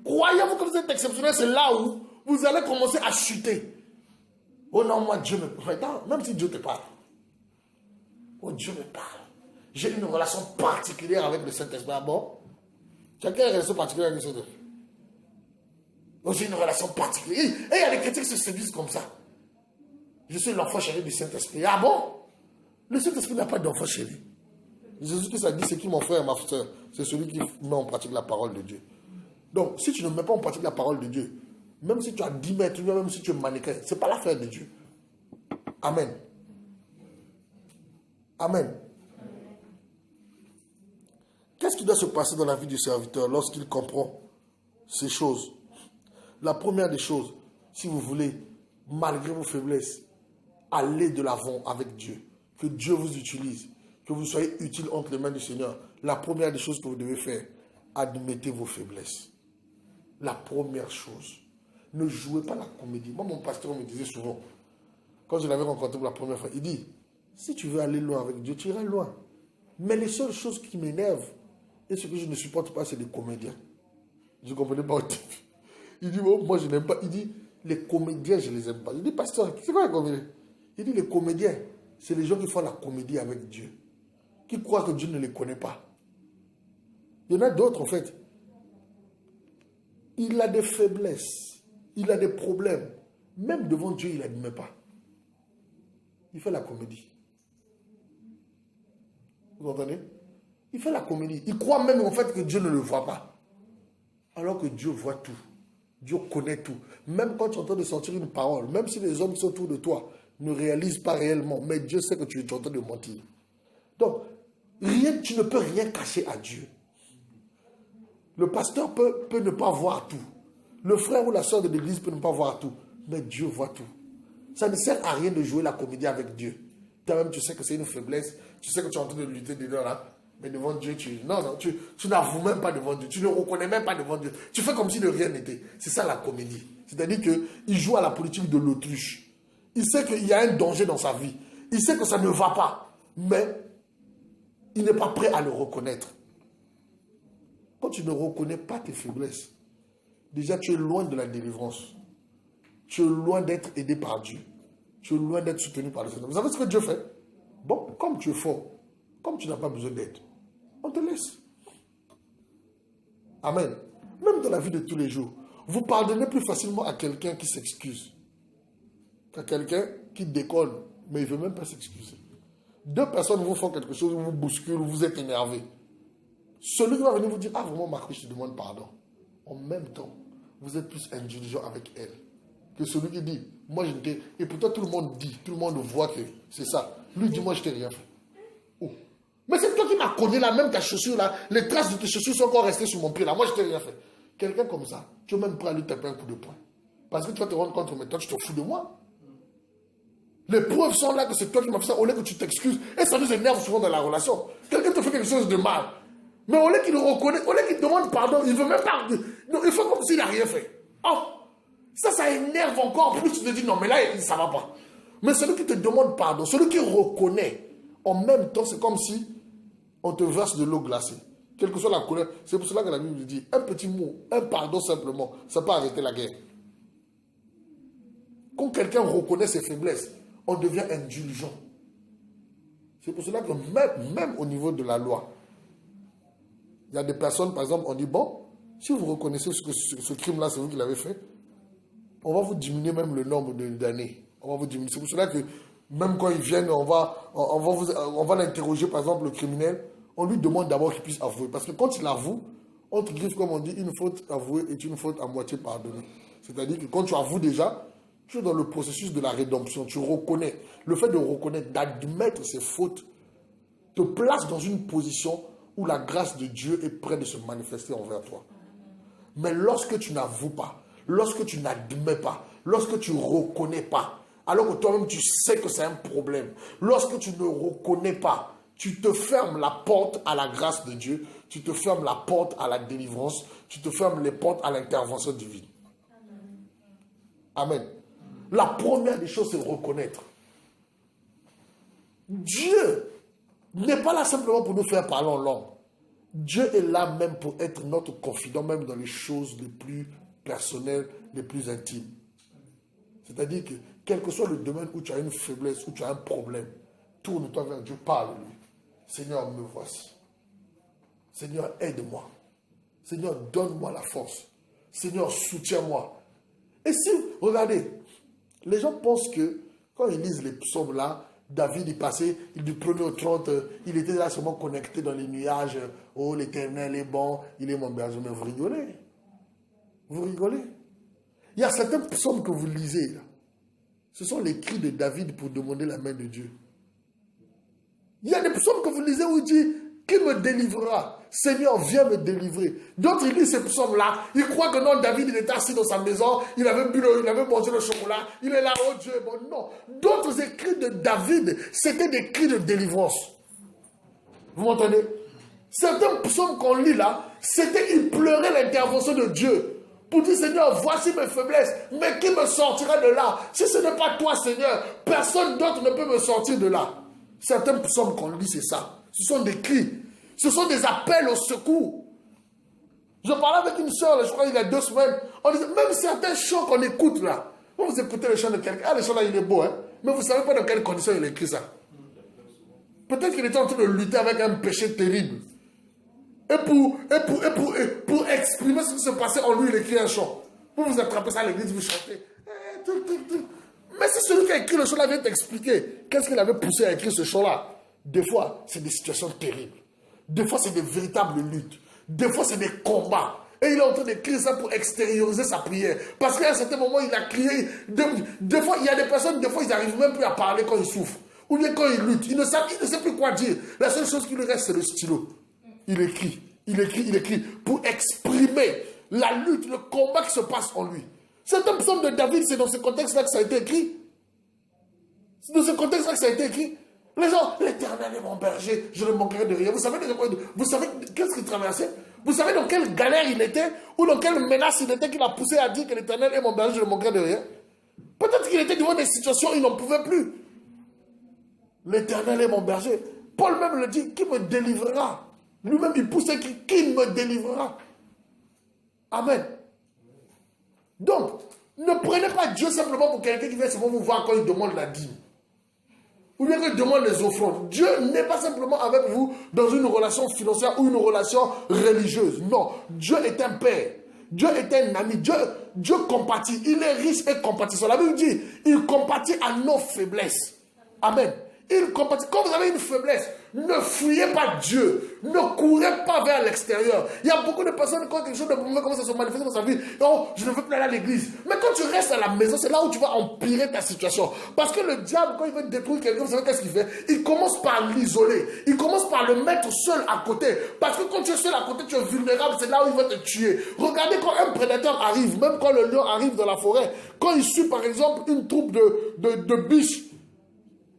Croyez-vous que vous êtes exceptionnel, c'est là où vous allez commencer à chuter. Oh non, moi Dieu me parle. Même si Dieu te parle. Oh Dieu me parle. J'ai une relation particulière avec le Saint-Esprit. Ah bon? Tu as quelle relation particulière avec le Saint-Esprit? Oh, j'ai une relation particulière. Et il y a des chrétiens qui se séduisent comme ça. Je suis l'enfant chéri du Saint-Esprit. Ah bon? Le Saint-Esprit n'a pas d'enfant chéri. Jésus-Christ a dit, c'est qui mon frère et ma soeur? C'est celui qui met en pratique la parole de Dieu. Donc, si tu ne mets pas en pratique la parole de Dieu, même si tu as 10 mètres, même si tu es mannequin, ce n'est pas l'affaire de Dieu. Amen. Amen. Qu'est-ce qui doit se passer dans la vie du serviteur lorsqu'il comprend ces choses? La première des choses, si vous voulez, malgré vos faiblesses, aller de l'avant avec Dieu. Que Dieu vous utilise, que vous soyez utile entre les mains du Seigneur. La première des choses que vous devez faire, admettez vos faiblesses. La première chose. Ne jouez pas la comédie. Moi, mon pasteur me disait souvent, quand je l'avais rencontré pour la première fois, il dit, si tu veux aller loin avec Dieu, tu iras loin. Mais les seules choses qui m'énervent, et ce que je ne supporte pas, c'est les comédiens. Je ne comprenais pas. Il dit, oh, moi je n'aime pas. Il dit, les comédiens, je ne les aime pas. Je dis, pasteur, c'est quoi les comédiens? Il dit, les comédiens, c'est les gens qui font la comédie avec Dieu. Qui croient que Dieu ne les connaît pas. Il y en a d'autres, en fait. Il a des faiblesses. Il a des problèmes. Même devant Dieu, il n'admet pas. Il fait la comédie. Vous entendez? Il fait la comédie. Il croit même en fait que Dieu ne le voit pas. Alors que Dieu voit tout. Dieu connaît tout. Même quand tu es en train de sortir une parole, même si les hommes qui sont autour de toi ne réalisent pas réellement, mais Dieu sait que tu es en train de mentir. Donc, tu ne peux rien cacher à Dieu. Le pasteur peut ne pas voir tout. Le frère ou la soeur de l'église peut ne pas voir tout. Mais Dieu voit tout. Ça ne sert à rien de jouer la comédie avec Dieu. Toi-même, tu sais que c'est une faiblesse. Tu sais que tu es en train de lutter dedans là. Mais devant Dieu, non, tu n'avoues même pas devant Dieu. Tu ne reconnais même pas devant Dieu. Tu fais comme si de rien n'était. C'est ça la comédie. C'est-à-dire qu'il joue à la politique de l'autruche. Il sait qu'il y a un danger dans sa vie. Il sait que ça ne va pas. Mais il n'est pas prêt à le reconnaître. Quand tu ne reconnais pas tes faiblesses, déjà tu es loin de la délivrance. Tu es loin d'être aidé par Dieu. Tu es loin d'être soutenu par le Seigneur. Vous savez ce que Dieu fait? Bon, comme tu es fort, comme tu n'as pas besoin d'aide, on te laisse. Amen. Même dans la vie de tous les jours, vous pardonnez plus facilement à quelqu'un qui s'excuse qu'à quelqu'un qui déconne, mais il ne veut même pas s'excuser. Deux personnes vous font quelque chose, vous bousculent, vous êtes énervé. Celui qui va venir vous dire, ah vraiment Marc, je te demande pardon. En même temps, vous êtes plus indulgent avec elle que celui qui dit, moi je ne t'ai... Et pourtant tout le monde dit, tout le monde voit que c'est ça. Lui dit, moi je ne t'ai rien fait. Oh. Mais c'est toi qui m'as cogné là, même ta chaussure là, les traces de tes chaussures sont encore restées sur mon pied là, moi je ne t'ai rien fait. Quelqu'un comme ça, tu es même prêt à lui taper un coup de poing. Parce que tu vas te rendre compte, mais toi tu te fous de moi. Les preuves sont là que c'est toi qui m'as fait ça, au lieu que tu t'excuses. Et ça nous énerve souvent dans la relation. Quelqu'un te fait quelque chose de mal. Mais au lieu qu'il le reconnaît, au lieu qu'il demande pardon, il ne veut même pas. Non, il fait comme s'il n'a rien fait. Oh, ça énerve encore plus. Tu te dis, non, mais là, ça ne va pas. Mais celui qui te demande pardon, celui qui reconnaît, en même temps, c'est comme si on te verse de l'eau glacée. Quelle que soit la colère. C'est pour cela que la Bible dit, un petit mot, un pardon simplement, ça peut arrêter la guerre. Quand quelqu'un reconnaît ses faiblesses, on devient indulgent. C'est pour cela que même au niveau de la loi, il y a des personnes, par exemple, on dit, bon, si vous reconnaissez que ce crime-là, c'est vous qui l'avez fait, on va vous diminuer même le nombre d'années. On va vous diminuer. C'est pour cela que même quand ils viennent, on va l'interroger, par exemple, le criminel, on lui demande d'abord qu'il puisse avouer. Parce que quand il avoue, on te griffe, comme on dit, une faute avouée est une faute à moitié pardonnée. C'est-à-dire que quand tu avoues déjà, tu es dans le processus de la rédemption. Tu reconnais. Le fait de reconnaître, d'admettre ses fautes, te place dans une position où la grâce de Dieu est prête de se manifester envers toi. Mais lorsque tu n'avoues pas, lorsque tu n'admets pas, lorsque tu ne reconnais pas, alors que toi-même tu sais que c'est un problème, lorsque tu ne reconnais pas, tu te fermes la porte à la grâce de Dieu, tu te fermes la porte à la délivrance, tu te fermes les portes à l'intervention divine. Amen. La première des choses, c'est reconnaître. Dieu n'est pas là simplement pour nous faire parler en langue. Dieu est là même pour être notre confident, même dans les choses les plus personnelles, les plus intimes. C'est-à-dire que, quel que soit le domaine où tu as une faiblesse, où tu as un problème, tourne-toi vers Dieu, parle-lui. Seigneur, me voici. Seigneur, aide-moi. Seigneur, donne-moi la force. Seigneur, soutiens-moi. Et si, regardez, les gens pensent que, quand ils lisent les psaumes là, David est passé du 1er au 30, il était là seulement connecté dans les nuages. Oh, l'Éternel est bon, il est mon berger. Mais vous rigolez. Vous rigolez. Il y a certains psaumes que vous lisez là. Ce sont les cris de David pour demander la main de Dieu. Il y a des psaumes que vous lisez où il dit, qui me délivrera? Seigneur, viens me délivrer. D'autres, ils lisent ces psaumes-là. Ils croient que non, David, il était assis dans sa maison, il avait mangé le chocolat, il est là, oh Dieu, bon, non. D'autres écrits de David, c'était des cris de délivrance. Vous m'entendez? Certains psaumes qu'on lit là, c'était, il pleurait l'intervention de Dieu. Pour dire, Seigneur, voici mes faiblesses, mais qui me sortira de là? Si ce n'est pas toi, Seigneur, personne d'autre ne peut me sortir de là. Certains psaumes qu'on lit, c'est ça. Ce sont des cris. Ce sont des appels au secours. Je parlais avec une soeur, je crois, il y a 2 semaines. On disait, même certains chants qu'on écoute là. Quand vous écoutez le chant de quelqu'un, le chant là, il est beau, hein. Mais vous ne savez pas dans quelles conditions il a écrit ça. Peut-être qu'il était en train de lutter avec un péché terrible. Et pour exprimer ce qui se passait en lui, il écrit un chant. Vous attrapez ça à l'église, vous chantez. Mais si celui qui a écrit le chant là vient t'expliquer qu'est-ce qu'il avait poussé à écrire ce chant-là, des fois, c'est des situations terribles. Des fois, c'est des véritables luttes. Des fois, c'est des combats. Et il est en train d'écrire ça pour extérioriser sa prière. Parce qu'à un certain moment, il a crié. Des fois, il y a des personnes, des fois, ils n'arrivent même plus à parler quand ils souffrent. Ou bien quand ils luttent. Ils ne savent plus quoi dire. La seule chose qui lui reste, c'est le stylo. Il écrit pour exprimer la lutte, le combat qui se passe en lui. Cet psaume de David, c'est dans ce contexte-là que ça a été écrit. C'est dans ce contexte-là que ça a été écrit. Les gens, l'Éternel est mon berger, je ne manquerai de rien. Vous savez qu'est-ce qu'il traversait? Vous savez dans quelle galère il était? Ou dans quelle menace il était qu'il a poussé à dire que l'Éternel est mon berger, je ne manquerai de rien? Peut-être qu'il était devant des situations où il n'en pouvait plus. L'Éternel est mon berger. Paul même le dit, qui me délivrera? Lui-même, il poussait qui me délivrera? Amen. Donc, ne prenez pas Dieu simplement pour quelqu'un qui vient seulement vous voir quand il demande la dîme. Ou bien qu'il demande les offrandes. Dieu n'est pas simplement avec vous dans une relation financière ou une relation religieuse. Non, Dieu est un père. Dieu est un ami. Dieu compatit. Il est riche et compatissant. La Bible dit, il compatit à nos faiblesses. Amen. Il compatit. Quand vous avez une faiblesse, ne fuyez pas Dieu. Ne courez pas vers l'extérieur. Il y a beaucoup de personnes quand quelque chose de mauvais commence à se manifester dans sa vie. Oh, je ne veux plus aller à l'église. Mais quand tu restes à la maison, c'est là où tu vas empirer ta situation. Parce que le diable, quand il veut détruire quelqu'un, vous savez qu'est-ce qu'il fait? Il commence par l'isoler. Il commence par le mettre seul à côté. Parce que quand tu es seul à côté, tu es vulnérable. C'est là où il va te tuer. Regardez quand un prédateur arrive, même quand le lion arrive dans la forêt, quand il suit par exemple une troupe de biches,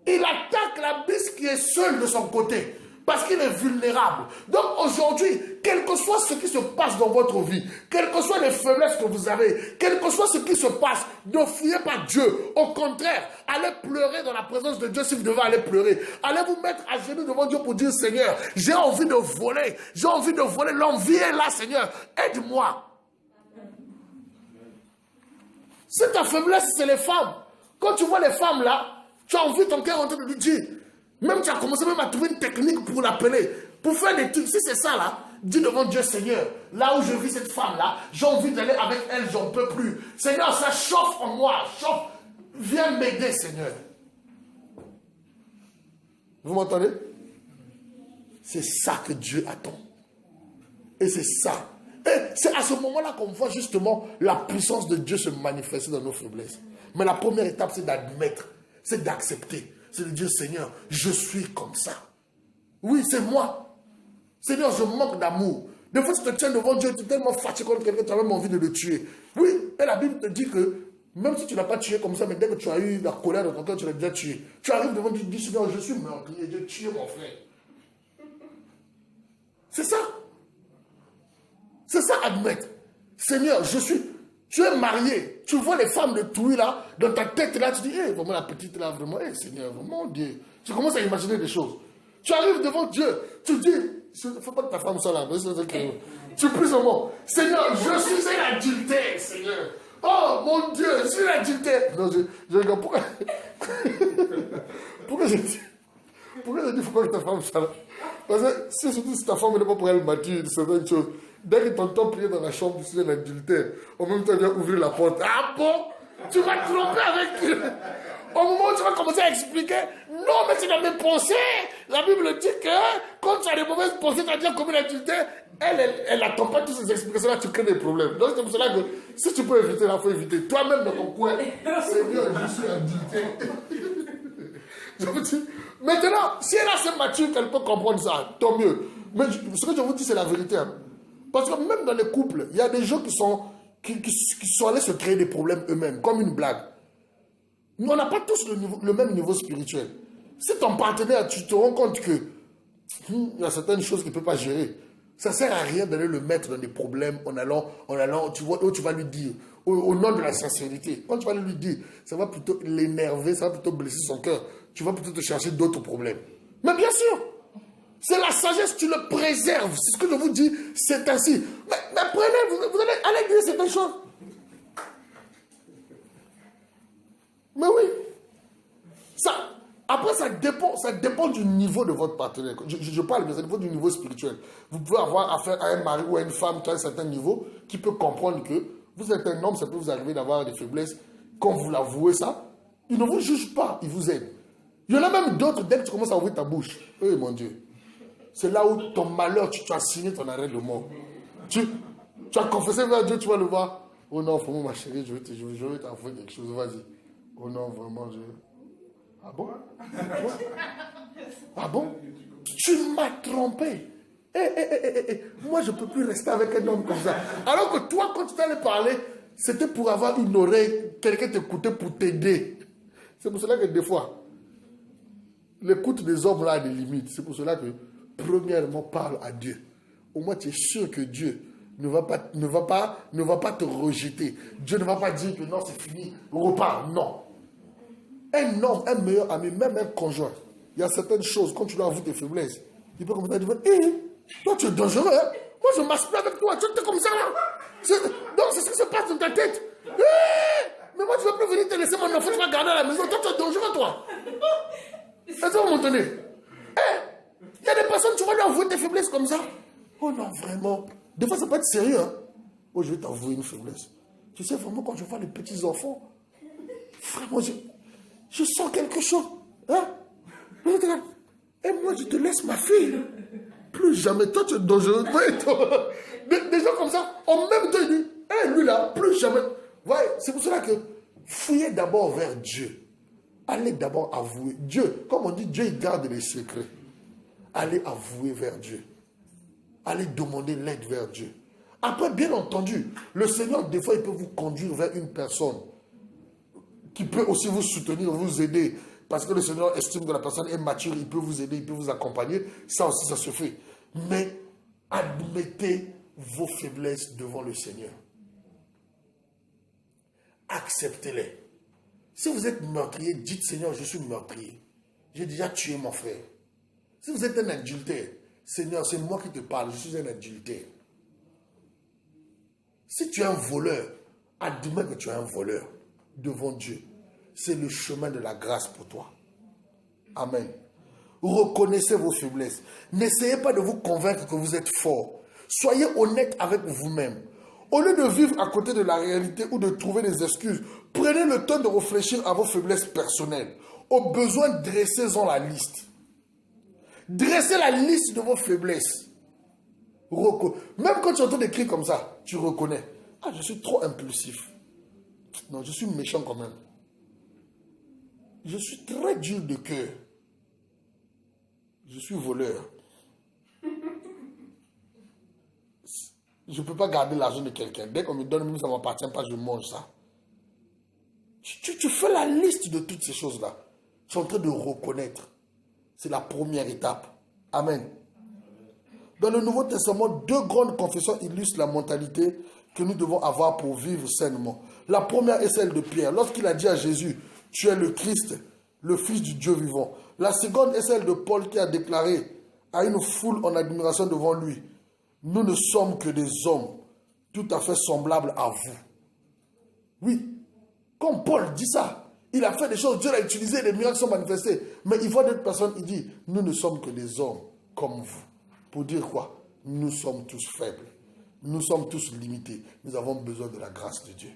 il attaque la biche qui est seule de son côté. Parce qu'il est vulnérable. Donc aujourd'hui, quel que soit ce qui se passe dans votre vie, quelles que soient les faiblesses que vous avez, quel que soit ce qui se passe, ne fuyez pas Dieu. Au contraire, allez pleurer dans la présence de Dieu si vous devez aller pleurer. Allez vous mettre à genoux devant Dieu pour dire, Seigneur, j'ai envie de voler. J'ai envie de voler. L'envie est là, Seigneur. Aide-moi. C'est ta faiblesse, c'est les femmes. Quand tu vois les femmes là, tu as envie ton cœur en train de lui dire. Même tu as commencé même à trouver une technique pour l'appeler. Pour faire des trucs. Si c'est ça là, dis devant Dieu, Seigneur, là où je vis cette femme là, j'ai envie d'aller avec elle, j'en peux plus. Seigneur, ça chauffe en moi. Chauffe. Viens m'aider, Seigneur. Vous m'entendez? C'est ça que Dieu attend. Et c'est ça. Et c'est à ce moment-là qu'on voit justement la puissance de Dieu se manifester dans nos faiblesses. Mais la première étape, c'est d'admettre. C'est d'accepter. C'est de dire, Seigneur, je suis comme ça. Oui, c'est moi. Seigneur, je manque d'amour. Des fois, tu te tiens devant Dieu, tu es tellement fatigué contre quelqu'un, tu as même envie de le tuer. Oui, et la Bible te dit que, même si tu ne l'as pas tué comme ça, mais dès que tu as eu la colère dans ton cœur, tu l'as déjà tué. Tu arrives devant Dieu, tu dis, Seigneur, je suis meurtrier, j'ai tué mon frère. C'est ça. C'est ça, admettre. Seigneur, je suis... Tu es marié, tu vois les femmes de Touy là, dans ta tête là, tu dis, hey, vraiment la petite là, vraiment, hey, Seigneur, mon Dieu. Tu commences à imaginer des choses. Tu arrives devant Dieu, tu dis, il ne faut pas que ta femme soit là, tu pries au mot. Seigneur, je suis un adultère, Seigneur. Oh mon Dieu, je suis un adultère. Non, je regarde, pourquoi je dis, il ne faut pas que ta femme soit là? Parce que si ta femme n'est pas pour elle mature de certaines choses, dès que tu entends prier dans la chambre, tu es un adultère. En même temps, tu viens ouvrir la porte. Ah bon? Tu vas te tromper avec lui. Au moment où tu vas commencer à expliquer, non, mais c'est dans mes pensées. La Bible dit que quand tu as des mauvaises pensées, tu vas dire comme un adultère. Elle n'attend pas toutes ces explications-là, tu crées des problèmes. Donc c'est pour cela que si tu peux éviter, il faut éviter. Toi-même dans ton coin, Seigneur, je suis adultère. Je vous dis, maintenant, si elle a assez mature qu'elle peut comprendre ça, tant mieux. Mais ce que je vous dis, c'est la vérité. Hein. Parce que même dans les couples, il y a des gens qui sont allés se créer des problèmes eux-mêmes, comme une blague. On n'a pas tous le même niveau spirituel. Si ton partenaire, tu te rends compte que il y a certaines choses qu'il ne peut pas gérer, ça ne sert à rien d'aller le mettre dans des problèmes en allant tu vois, où tu vas lui dire, au nom de la sincérité. Quand tu vas lui dire, ça va plutôt l'énerver, ça va plutôt blesser son cœur. Tu vas plutôt te chercher d'autres problèmes. Mais bien sûr, c'est la sagesse, tu le préserves. C'est ce que je vous dis, c'est ainsi. Mais prenez, vous allez à l'église, c'est une chose. Mais oui. Après, ça dépend du niveau de votre partenaire. Je parle, mais ça dépend du niveau spirituel. Vous pouvez avoir affaire à un mari ou à une femme qui a un certain niveau, qui peut comprendre que vous êtes un homme, ça peut vous arriver d'avoir des faiblesses. Quand vous l'avouez ça, il ne vous juge pas, il vous aide. Il y en a même d'autres, dès que tu commences à ouvrir ta bouche, eh mon Dieu, c'est là où ton malheur, tu as signé ton arrêt de mort. Tu as confessé vers Dieu, tu vas le voir. Oh non, vraiment ma chérie, je vais t'avouer quelque chose, vas-y. Oh non, vraiment, Ah bon? Ah bon? Tu m'as trompé. Moi, je ne peux plus rester avec un homme comme ça. Alors que toi, quand tu t'allais parler, c'était pour avoir une oreille, quelqu'un t'écoutait pour t'aider. C'est pour cela que des fois, l'écoute des hommes là a des limites. C'est pour cela que, premièrement, parle à Dieu. Au moins, tu es sûr que Dieu ne va pas te rejeter. Dieu ne va pas dire que non, c'est fini, repars. Non. Un homme, un meilleur ami, même un conjoint, il y a certaines choses, quand tu lui avoues tes faiblesses, il peut commencer à dire, toi tu es dangereux, hein? Moi je ne marche plus avec toi, tu es comme ça là. Donc c'est ce qui se passe dans ta tête. Mais moi je ne veux plus venir te laisser mon enfant, tu vas garder à la maison, toi tu es dangereux toi. Est-ce que vous m'entendez? Il y a des personnes, tu vas lui avouer tes faiblesses comme ça. Oh non, vraiment. Des fois ça peut être sérieux. Hein? Oh, je vais t'avouer une faiblesse. Tu sais, vraiment, quand je vois les petits enfants, vraiment, je sens quelque chose. Hein? Et moi, je te laisse ma fille. Plus jamais. Toi, tu es dangereux. Des gens comme ça, en même temps, ils disent, lui là, plus jamais. Ouais, c'est pour cela que fouillez d'abord vers Dieu. Allez d'abord avouer. Dieu, comme on dit, Dieu, il garde les secrets. Allez avouer vers Dieu. Allez demander l'aide vers Dieu. Après, bien entendu, le Seigneur, des fois, il peut vous conduire vers une personne qui peut aussi vous soutenir, vous aider. Parce que le Seigneur estime que la personne est mature, il peut vous aider, il peut vous accompagner. Ça aussi, ça se fait. Mais admettez vos faiblesses devant le Seigneur. Acceptez-les. Si vous êtes meurtrier, dites Seigneur, je suis meurtrier. J'ai déjà tué mon frère. Si vous êtes un adultère, Seigneur, c'est moi qui te parle, je suis un adultère. Si tu es un voleur, admets que tu es un voleur devant Dieu. C'est le chemin de la grâce pour toi. Amen. Reconnaissez vos faiblesses. N'essayez pas de vous convaincre que vous êtes fort. Soyez honnête avec vous-même. Au lieu de vivre à côté de la réalité ou de trouver des excuses, prenez le temps de réfléchir à vos faiblesses personnelles. Au besoin, dressez-en la liste. Dressez la liste de vos faiblesses. Même quand tu entends des cris comme ça, tu reconnais. Ah, je suis trop impulsif. Non, je suis méchant quand même. Je suis très dur de cœur. Je suis voleur. Je ne peux pas garder l'argent de quelqu'un. Dès qu'on me donne, même ça ne m'appartient pas, je mange ça. Tu fais la liste de toutes ces choses-là. Tu es en train de reconnaître. C'est la première étape. Amen. Dans le Nouveau Testament, 2 grandes confessions illustrent la mentalité que nous devons avoir pour vivre sainement. La première est celle de Pierre. Lorsqu'il a dit à Jésus, tu es le Christ, le Fils du Dieu vivant. La seconde est celle de Paul qui a déclaré à une foule en admiration devant lui, nous ne sommes que des hommes tout à fait semblables à vous. Oui, comme Paul dit ça, il a fait des choses, Dieu l'a utilisé, les miracles sont manifestés. Mais il voit d'autres personnes, il dit, nous ne sommes que des hommes comme vous. Pour dire quoi? Nous sommes tous faibles. Nous sommes tous limités. Nous avons besoin de la grâce de Dieu.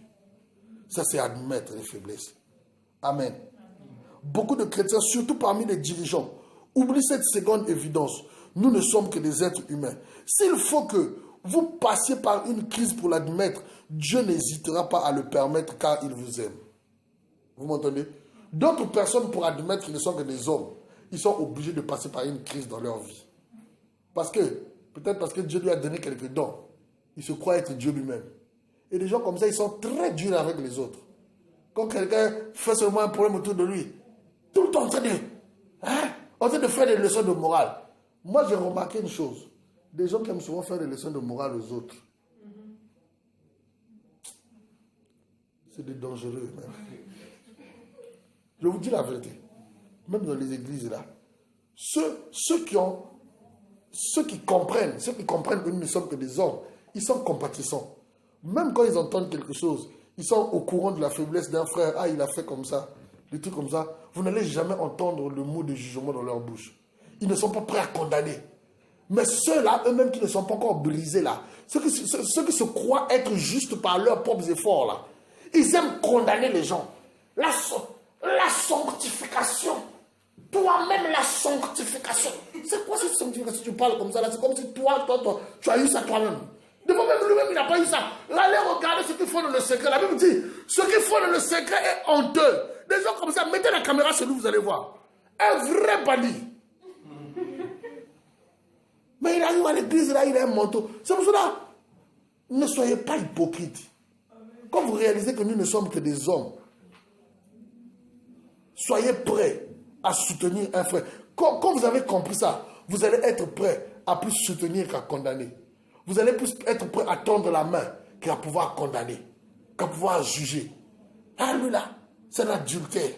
Ça, c'est admettre les faiblesses. Amen. Beaucoup de chrétiens, surtout parmi les dirigeants, oublient cette seconde évidence. Nous ne sommes que des êtres humains. S'il faut que vous passiez par une crise pour l'admettre, Dieu n'hésitera pas à le permettre car il vous aime. Vous m'entendez? D'autres personnes, pour admettre qu'ils ne sont que des hommes, ils sont obligés de passer par une crise dans leur vie. Peut-être parce que Dieu lui a donné quelques dons. Il se croit être Dieu lui-même. Et des gens comme ça, ils sont très durs avec les autres. Quand quelqu'un fait seulement un problème autour de lui, tout le temps en train de faire des leçons de morale. Moi, j'ai remarqué une chose. Des gens qui aiment souvent faire des leçons de morale aux autres. C'est des dangereux, même. Je vous dis la vérité. Même dans les églises, là. Ceux qui comprennent que nous ne sommes que des hommes, ils sont compatissants. Même quand ils entendent quelque chose, ils sont au courant de la faiblesse d'un frère. Ah, il a fait comme ça. Des trucs comme ça. Vous n'allez jamais entendre le mot de jugement dans leur bouche. Ils ne sont pas prêts à condamner. Mais ceux-là, eux-mêmes qui ne sont pas encore brisés là, ceux qui se croient être justes par leurs propres efforts là, ils aiment condamner les gens. La sanctification. Toi-même, la sanctification. C'est quoi cette sanctification? Tu parles comme ça là, c'est comme si toi, tu as eu ça toi-même. De même, lui-même, il n'a pas eu ça. Là, allez regarder ce qu'ils font dans le secret. La Bible dit, ce qu'ils font dans le secret est honteux. Des gens comme ça, mettez la caméra chez nous, vous allez voir. Un vrai bandit. Mais il arrive à l'église, là, il a un manteau. C'est pour cela, ne soyez pas hypocrites. Quand vous réalisez que nous ne sommes que des hommes, soyez prêts à soutenir un frère. Quand vous avez compris ça, vous allez être prêt à plus soutenir qu'à condamner. Vous allez plus être prêt à tendre la main qu'à pouvoir condamner, qu'à pouvoir juger. Ah, lui là, c'est l'adultère.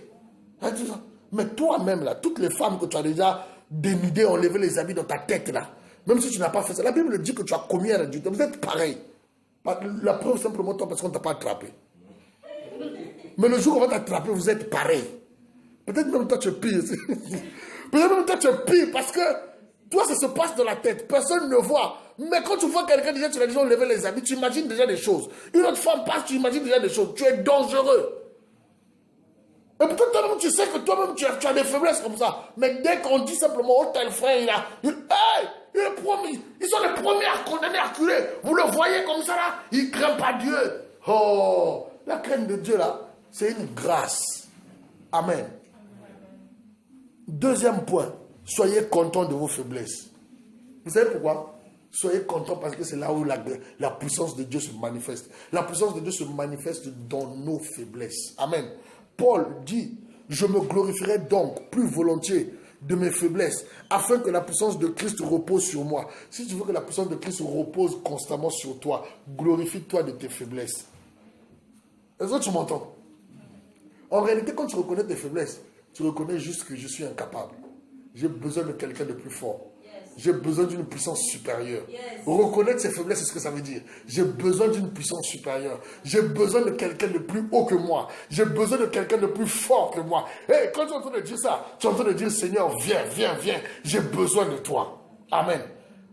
Mais toi-même là, toutes les femmes que tu as déjà dénudées, enlevé les habits dans ta tête là, même si tu n'as pas fait ça, la Bible dit que tu as commis un adultère. Vous êtes pareil. La preuve simplement toi parce qu'on ne t'a pas attrapé. Mais le jour où on va t'attraper, vous êtes pareil. Peut-être même toi tu es pire. Peut-être même toi tu es pire parce que toi ça se passe dans la tête. Personne ne voit. Mais quand tu vois quelqu'un déjà, tu l'as déjà enlevé les habits, tu imagines déjà des choses. Une autre femme passe, tu imagines déjà des choses. Tu es dangereux. Et peut-être toi-même tu sais que toi-même tu as des faiblesses comme ça. Mais dès qu'on dit simplement, oh tel frère, il est promis. Ils sont les premiers à condamner, à curer. Vous le voyez comme ça là, ils ne craignent pas Dieu. Oh, la crainte de Dieu là, c'est une grâce. Amen. Deuxième point, soyez contents de vos faiblesses. Vous savez pourquoi? Soyez contents parce que c'est là où la puissance de Dieu se manifeste. La puissance de Dieu se manifeste dans nos faiblesses. Amen. Paul dit, je me glorifierai donc plus volontiers de mes faiblesses, afin que la puissance de Christ repose sur moi. Si tu veux que la puissance de Christ repose constamment sur toi, glorifie-toi de tes faiblesses. Est-ce que tu m'entends? En réalité, quand tu reconnais tes faiblesses, tu reconnais juste que je suis incapable. J'ai besoin de quelqu'un de plus fort. J'ai besoin d'une puissance supérieure. Reconnaître ses faiblesses, c'est ce que ça veut dire. J'ai besoin d'une puissance supérieure. J'ai besoin de quelqu'un de plus haut que moi. J'ai besoin de quelqu'un de plus fort que moi. Et quand tu es en train de dire ça, tu es en train de dire, Seigneur, viens, viens, viens. J'ai besoin de toi. Amen.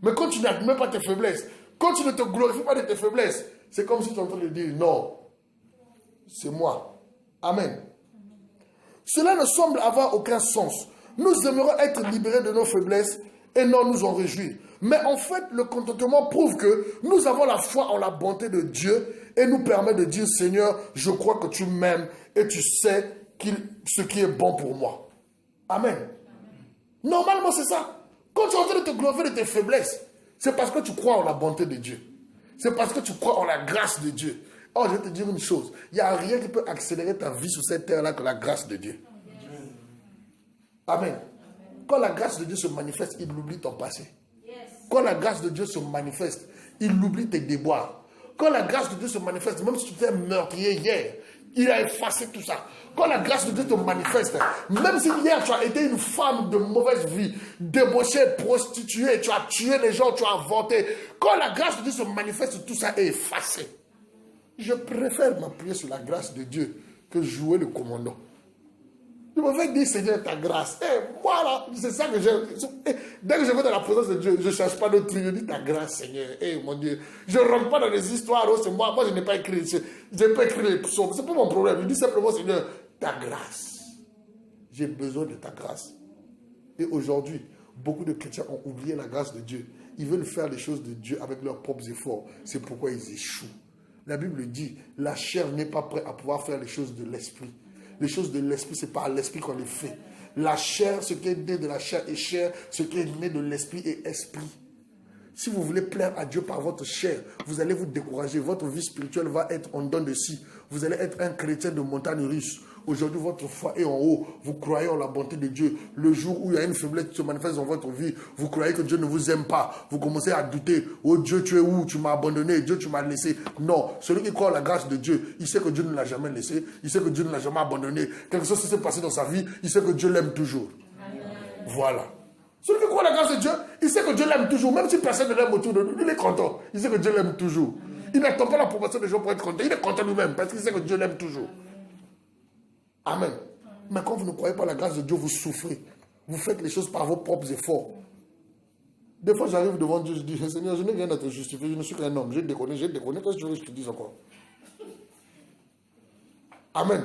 Mais quand tu n'admets pas tes faiblesses, quand tu ne te glorifies pas de tes faiblesses, c'est comme si tu es en train de dire, non, c'est moi. Amen. Cela ne semble avoir aucun sens. Nous aimerions être libérés de nos faiblesses et non nous en réjouir. Mais en fait, le contentement prouve que nous avons la foi en la bonté de Dieu et nous permet de dire, Seigneur, je crois que tu m'aimes et tu sais ce qui est bon pour moi. Amen. Normalement, c'est ça. Quand tu es en train de te glorifier de tes faiblesses, c'est parce que tu crois en la bonté de Dieu. C'est parce que tu crois en la grâce de Dieu. Oh, je vais te dire une chose. Il n'y a rien qui peut accélérer ta vie sur cette terre-là que la grâce de Dieu. Amen. Quand la grâce de Dieu se manifeste, il oublie ton passé. Quand la grâce de Dieu se manifeste, il oublie tes déboires. Quand la grâce de Dieu se manifeste, même si tu t'es meurtrier hier, il a effacé tout ça. Quand la grâce de Dieu te manifeste, même si hier tu as été une femme de mauvaise vie, débauchée, prostituée, tu as tué les gens, tu as avorté. Quand la grâce de Dieu se manifeste, tout ça est effacé. Je préfère m'appuyer sur la grâce de Dieu que jouer le commandant. Je me fais dire, Seigneur, ta grâce. Voilà, c'est ça que j'aime. Dès que je vais dans la présence de Dieu, je ne cherche pas d'autre truc. Je dis ta grâce, Seigneur. Mon Dieu. Je ne rentre pas dans les histoires. Oh, c'est moi. Moi, je n'ai pas écrit. Je n'ai pas écrit les psaumes. Ce n'est pas mon problème. Je dis simplement, Seigneur, ta grâce. J'ai besoin de ta grâce. Et aujourd'hui, beaucoup de chrétiens ont oublié la grâce de Dieu. Ils veulent faire les choses de Dieu avec leurs propres efforts. C'est pourquoi ils échouent. La Bible dit, la chair n'est pas prête à pouvoir faire les choses de l'esprit. Les choses de l'esprit, c'est pas à l'esprit qu'on les fait. La chair, ce qui est né de la chair est chair, ce qui est né de l'esprit est esprit. Si vous voulez plaire à Dieu par votre chair, vous allez vous décourager. Votre vie spirituelle va être en dents de scie. Vous allez être un chrétien de montagne russe. Aujourd'hui, votre foi est en haut. Vous croyez en la bonté de Dieu. Le jour où il y a une faiblesse qui se manifeste dans votre vie, vous croyez que Dieu ne vous aime pas. Vous commencez à douter. Oh Dieu, tu es où? Tu m'as abandonné. Dieu, tu m'as laissé. Non. Celui qui croit en la grâce de Dieu, il sait que Dieu ne l'a jamais laissé. Il sait que Dieu ne l'a jamais abandonné. Quelque chose s'est passé dans sa vie, il sait que Dieu l'aime toujours. Amen. Voilà. Celui qui croit en la grâce de Dieu, il sait que Dieu l'aime toujours. Même si personne ne l'aime autour de lui, il est content. Il sait que Dieu l'aime toujours. Il n'attend pas l'approbation des gens pour être content. Il est content lui-même parce qu'il sait que Dieu l'aime toujours. Amen. Mais quand vous ne croyez pas la grâce de Dieu, vous souffrez. Vous faites les choses par vos propres efforts. Des fois, j'arrive devant Dieu, je dis, Seigneur, je n'ai rien à te justifier, je ne suis qu'un homme. J'ai déconné, qu'est-ce que tu veux que je te dise encore? Amen.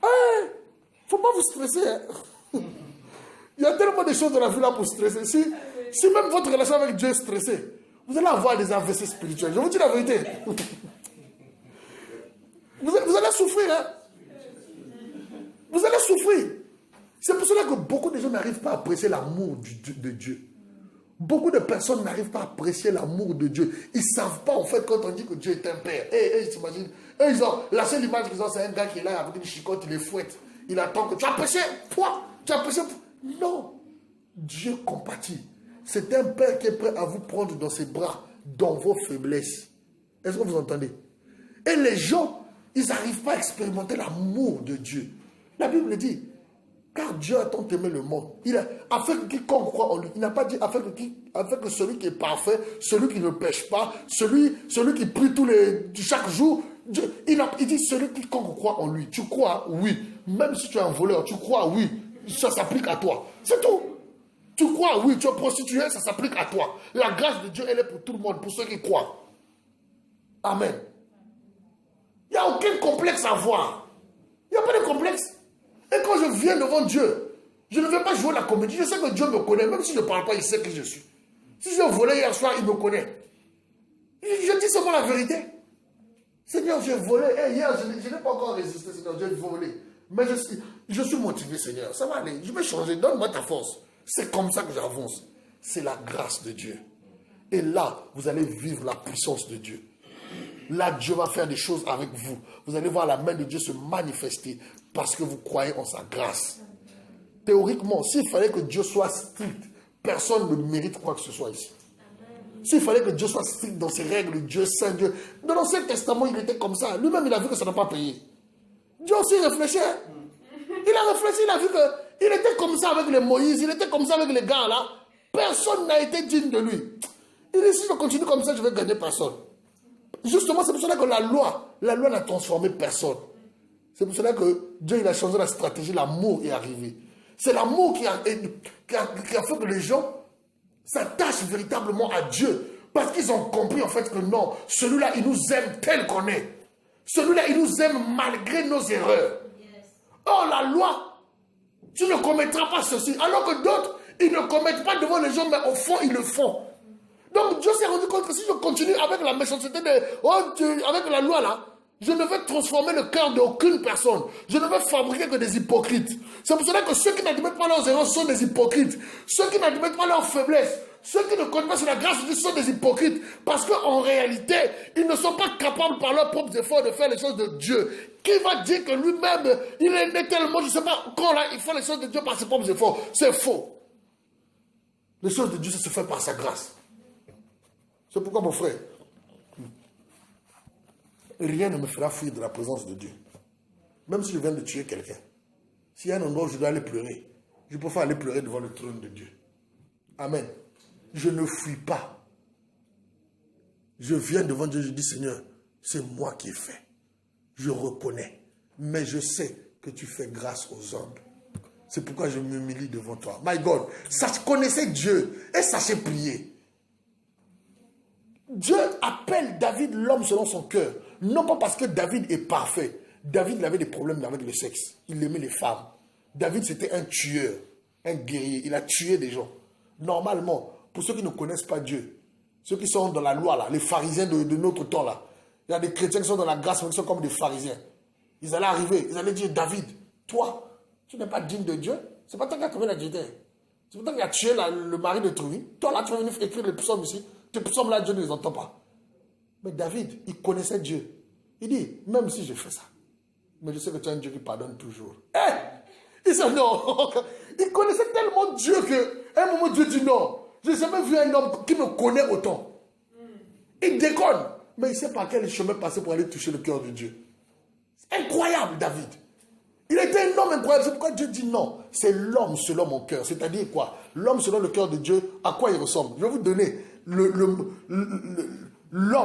Il ne faut pas vous stresser. Hein. Il y a tellement de choses dans la vie là pour stresser. Si même votre relation avec Dieu est stressée, vous allez avoir des AVC spirituels. Je vous dis la vérité. Vous allez souffrir. Hein. Vous allez souffrir. C'est pour cela que beaucoup de gens n'arrivent pas à apprécier l'amour de Dieu. Beaucoup de personnes n'arrivent pas à apprécier l'amour de Dieu. Ils ne savent pas, en fait, quand on dit que Dieu est un père. Ils s'imaginent. La seule image qu'ils ont, c'est un gars qui est là avec une chicotte, il les fouette. Il attend que tu apprécies. Toi, tu as péché. Non. Dieu compatit. C'est un père qui est prêt à vous prendre dans ses bras, dans vos faiblesses. Est-ce que vous entendez? Et les gens, ils n'arrivent pas à expérimenter l'amour de Dieu. La Bible dit, car Dieu a tant aimé le monde. Afin que quiconque croit en lui, il n'a pas dit afin que celui qui est parfait, celui qui ne pêche pas, celui qui prie chaque jour, il dit celui qui croit en lui. Tu crois? Oui. Même si tu es un voleur, tu crois? Oui. Ça s'applique à toi. C'est tout. Tu crois? Oui. Tu es prostitué, ça s'applique à toi. La grâce de Dieu, elle est pour tout le monde, pour ceux qui croient. Amen. Il n'y a aucun complexe à avoir. Il n'y a pas de complexe. Et quand je viens devant Dieu, je ne vais pas jouer la comédie. Je sais que Dieu me connaît. Même si je ne parle pas, il sait qui je suis. Si j'ai volé hier soir, il me connaît. Je dis seulement la vérité. Seigneur, j'ai volé. Hier, je n'ai pas encore résisté, Seigneur. J'ai volé. Mais je suis motivé, Seigneur. Ça va aller. Je vais changer. Donne-moi ta force. C'est comme ça que j'avance. C'est la grâce de Dieu. Et là, vous allez vivre la puissance de Dieu. Là, Dieu va faire des choses avec vous. Vous allez voir la main de Dieu se manifester parce que vous croyez en sa grâce. Théoriquement, s'il fallait que Dieu soit strict, personne ne mérite quoi que ce soit ici. S'il fallait que Dieu soit strict dans ses règles, Dieu saint, Dieu... Dans l'Ancien Testament, il était comme ça. Lui-même, il a vu que ça n'a pas payé. Dieu aussi réfléchit. Il a réfléchi, il a vu qu'il était comme ça avec les Moïse, il était comme ça avec les gars là. Personne n'a été digne de lui. Il dit, si je continue comme ça, je vais gagner personne. Justement, c'est pour cela que la loi n'a transformé personne. C'est pour cela que Dieu il a changé la stratégie, l'amour est arrivé. C'est l'amour qui a fait que les gens s'attachent véritablement à Dieu. Parce qu'ils ont compris en fait que non, celui-là, il nous aime tel qu'on est. Celui-là, il nous aime malgré nos erreurs. Or, la loi, tu ne commettras pas ceci. Alors que d'autres, ils ne commettent pas devant les gens, mais au fond, ils le font. Donc Dieu s'est rendu compte que si je continue avec la méchanceté avec la loi là, je ne vais transformer le cœur d'aucune personne. Je ne vais fabriquer que des hypocrites. C'est pour cela que ceux qui n'admettent pas leurs erreurs sont des hypocrites. Ceux qui n'admettent pas leurs faiblesses, ceux qui ne connaissent pas sur la grâce de Dieu sont des hypocrites. Parce qu'en réalité, ils ne sont pas capables par leurs propres efforts de faire les choses de Dieu. Qui va dire que lui-même, il est né tellement, je ne sais pas, quand là, il fait les choses de Dieu par ses propres efforts. C'est faux. Les choses de Dieu, ça se fait par sa grâce. C'est pourquoi, mon frère, rien ne me fera fuir de la présence de Dieu. Même si je viens de tuer quelqu'un. S'il y a un endroit où je dois aller pleurer, je préfère aller pleurer devant le trône de Dieu. Amen. Je ne fuis pas. Je viens devant Dieu, je dis, Seigneur, c'est moi qui ai fait. Je reconnais. Mais je sais que tu fais grâce aux hommes. C'est pourquoi je m'humilie devant toi. My God, connaissez Dieu et sachez prier. Dieu appelle David l'homme selon son cœur. Non pas parce que David est parfait. David il avait des problèmes avec le sexe. Il aimait les femmes. David c'était un tueur, un guerrier. Il a tué des gens. Normalement, pour ceux qui ne connaissent pas Dieu, ceux qui sont dans la loi là, les pharisiens de notre temps là, il y a des chrétiens qui sont dans la grâce, mais qui sont comme des pharisiens. Ils allaient arriver, ils allaient dire, David, toi, tu n'es pas digne de Dieu. C'est pas toi qui as commis l'adultère. C'est pas toi qui as tué le mari de Trouille. Toi là, tu vas venir écrire les psaumes ici. Tes psaumes là, Dieu ne les entend pas. Mais David, il connaissait Dieu. Il dit, même si je fais ça, mais je sais que tu es un Dieu qui pardonne toujours. Il dit non. Il connaissait tellement Dieu qu'à un moment, Dieu dit non. Je n'ai jamais vu un homme qui me connaît autant. Il déconne. Mais il ne sait pas quel chemin passer pour aller toucher le cœur de Dieu. C'est incroyable, David. Il était un homme incroyable. C'est pourquoi Dieu dit non. C'est l'homme selon mon cœur. C'est-à-dire quoi? L'homme selon le cœur de Dieu, à quoi il ressemble? Je vais vous donner l'homme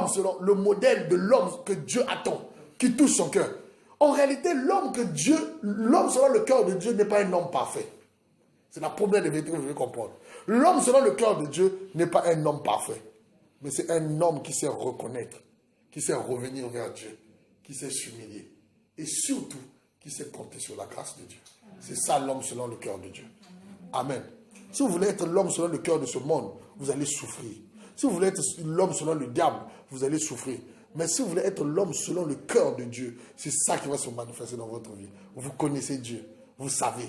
selon le modèle de l'homme que Dieu attend, qui touche son cœur. En réalité, l'homme selon le cœur de Dieu n'est pas un homme parfait. C'est la première des vérités que vous devez comprendre. L'homme selon le cœur de Dieu n'est pas un homme parfait. Mais c'est un homme qui sait reconnaître, qui sait revenir vers Dieu, qui sait s'humilier. Et surtout, qui sait compter sur la grâce de Dieu. C'est ça l'homme selon le cœur de Dieu. Amen. Si vous voulez être l'homme selon le cœur de ce monde, vous allez souffrir. Si vous voulez être l'homme selon le diable, vous allez souffrir. Mais si vous voulez être l'homme selon le cœur de Dieu, c'est ça qui va se manifester dans votre vie. Vous connaissez Dieu. Vous savez.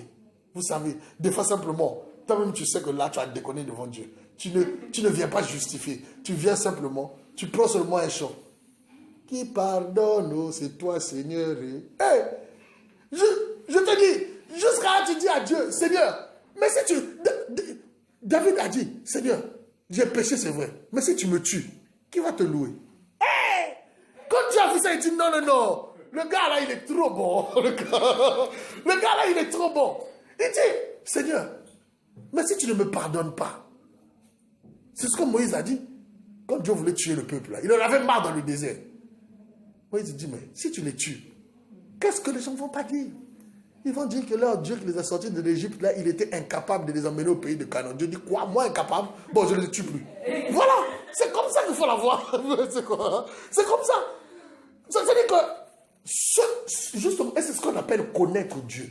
Vous savez. Des fois simplement, toi-même tu sais que là tu as déconné devant Dieu. Tu ne viens pas justifier. Tu viens simplement, tu prends seulement un chant. Qui pardonne, oh, c'est toi Seigneur. Je te dis, Jusqu'à tu dis à Dieu, Seigneur, mais si tu... David a dit, Seigneur, j'ai péché, c'est vrai, mais si tu me tues, qui va te louer? Hey! Quand Dieu a fait ça, il dit, non, non, non, le gars là, il est trop bon. Le gars là, il est trop bon. Il dit, Seigneur, mais si tu ne me pardonnes pas, c'est ce que Moïse a dit quand Dieu voulait tuer le peuple là. Il en avait marre dans le désert. Moïse dit, mais si tu les tues, qu'est-ce que les gens ne vont pas dire? Ils vont dire que leur Dieu qui les a sortis de l'Égypte, là, il était incapable de les emmener au pays de Canaan. Dieu dit, quoi? Moi incapable? Bon, je ne les tue plus. Voilà, c'est comme ça qu'il faut la voir. C'est quoi? C'est comme ça. Ça veut dire que, justement, c'est ce qu'on appelle connaître Dieu.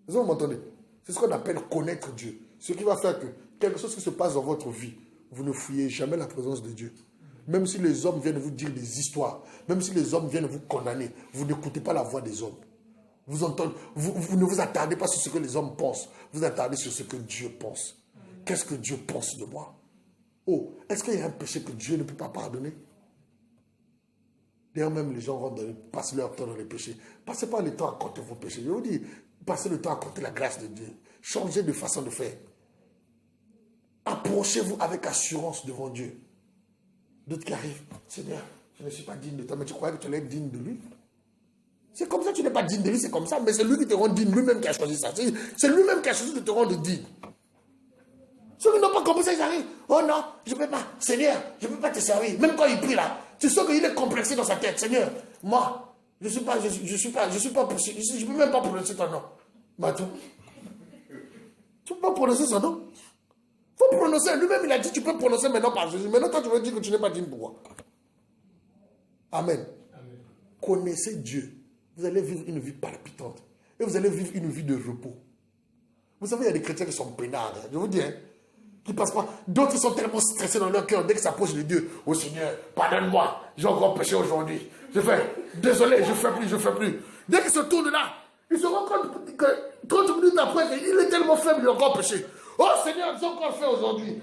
Vous m'entendez? C'est ce qu'on appelle connaître Dieu. Ce qui va faire que quelque chose qui se passe dans votre vie, vous ne fouillez jamais la présence de Dieu. Même si les hommes viennent vous dire des histoires, même si les hommes viennent vous condamner, vous n'écoutez pas la voix des hommes. Vous ne vous attardez pas sur ce que les hommes pensent. Vous attardez sur ce que Dieu pense. Qu'est-ce que Dieu pense de moi? Oh, est-ce qu'il y a un péché que Dieu ne peut pas pardonner? D'ailleurs, même les gens passent leur temps dans les péchés. Passez pas le temps à compter vos péchés. Je vous dis, passez le temps à compter la grâce de Dieu. Changez de façon de faire. Approchez-vous avec assurance devant Dieu. D'autres qui arrivent, Seigneur, je ne suis pas digne de toi, mais tu croyais que tu allais être digne de lui? C'est comme ça, tu n'es pas digne de lui, c'est comme ça, mais c'est lui qui te rend digne, lui-même qui a choisi ça. C'est lui-même qui a choisi de te rendre digne. Ceux qui n'ont pas compris ça, ils arrivent, oh non, je ne peux pas, Seigneur, je ne peux pas te servir. Même quand il prie là, tu sens qu'il est complexé dans sa tête. Seigneur, moi, je ne peux même pas prononcer ton nom. Matou, tu ne peux pas prononcer son nom? Il faut prononcer, lui-même il a dit, tu peux prononcer maintenant par Jésus. Maintenant, toi, tu veux dire que tu n'es pas digne pour moi. Amen. Amen. Connaissez Dieu. Vous allez vivre une vie palpitante. Et vous allez vivre une vie de repos. Vous savez, il y a des chrétiens qui sont peinards. Je vous dis, qui passent pas. D'autres sont tellement stressés dans leur cœur dès que ça approche de Dieu. Oh Seigneur, pardonne-moi, j'ai encore péché aujourd'hui. Je fais, désolé, je ne fais plus. Dès qu'ils se tournent là, ils se rendent compte que 30 minutes après, il est tellement faible, il a encore péché. Oh Seigneur, j'ai encore fait aujourd'hui.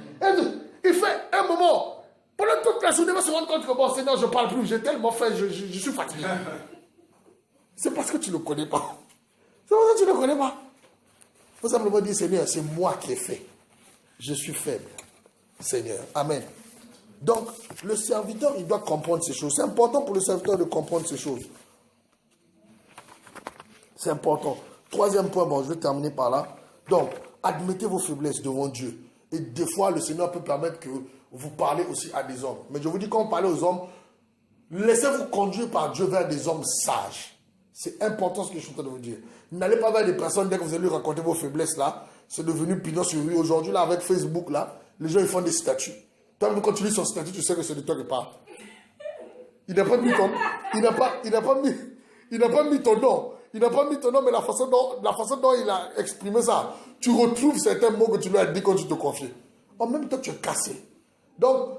Il fait un moment. Pendant toute la journée, il va se rendre compte que bon Seigneur, je ne parle plus, j'ai tellement fait, je suis fatigué. C'est parce que tu ne le connais pas. C'est parce que tu ne le connais pas. Il faut simplement dire, Seigneur, c'est moi qui ai fait. Je suis faible. Seigneur. Amen. Donc, le serviteur, il doit comprendre ces choses. C'est important pour le serviteur de comprendre ces choses. C'est important. Troisième point, bon, je vais terminer par là. Donc, admettez vos faiblesses devant Dieu. Et des fois, le Seigneur peut permettre que vous parlez aussi à des hommes. Mais je vous dis, quand vous parlez aux hommes, laissez-vous conduire par Dieu vers des hommes sages. C'est important ce que je suis en train de vous dire. N'allez pas vers des personnes, dès que vous allez lui raconter vos faiblesses là, c'est devenu pignon sur rue. Aujourd'hui, là, avec Facebook, là, les gens, ils font des statuts. Toi, quand tu lis son statut, tu sais que c'est de toi qui parle. Il n'a pas mis ton, il n'a pas mis ton nom. Il n'a pas mis ton nom, mais la façon dont il a exprimé ça, tu retrouves certains mots que tu lui as dit quand tu te confies. En même temps, tu es cassé. Donc,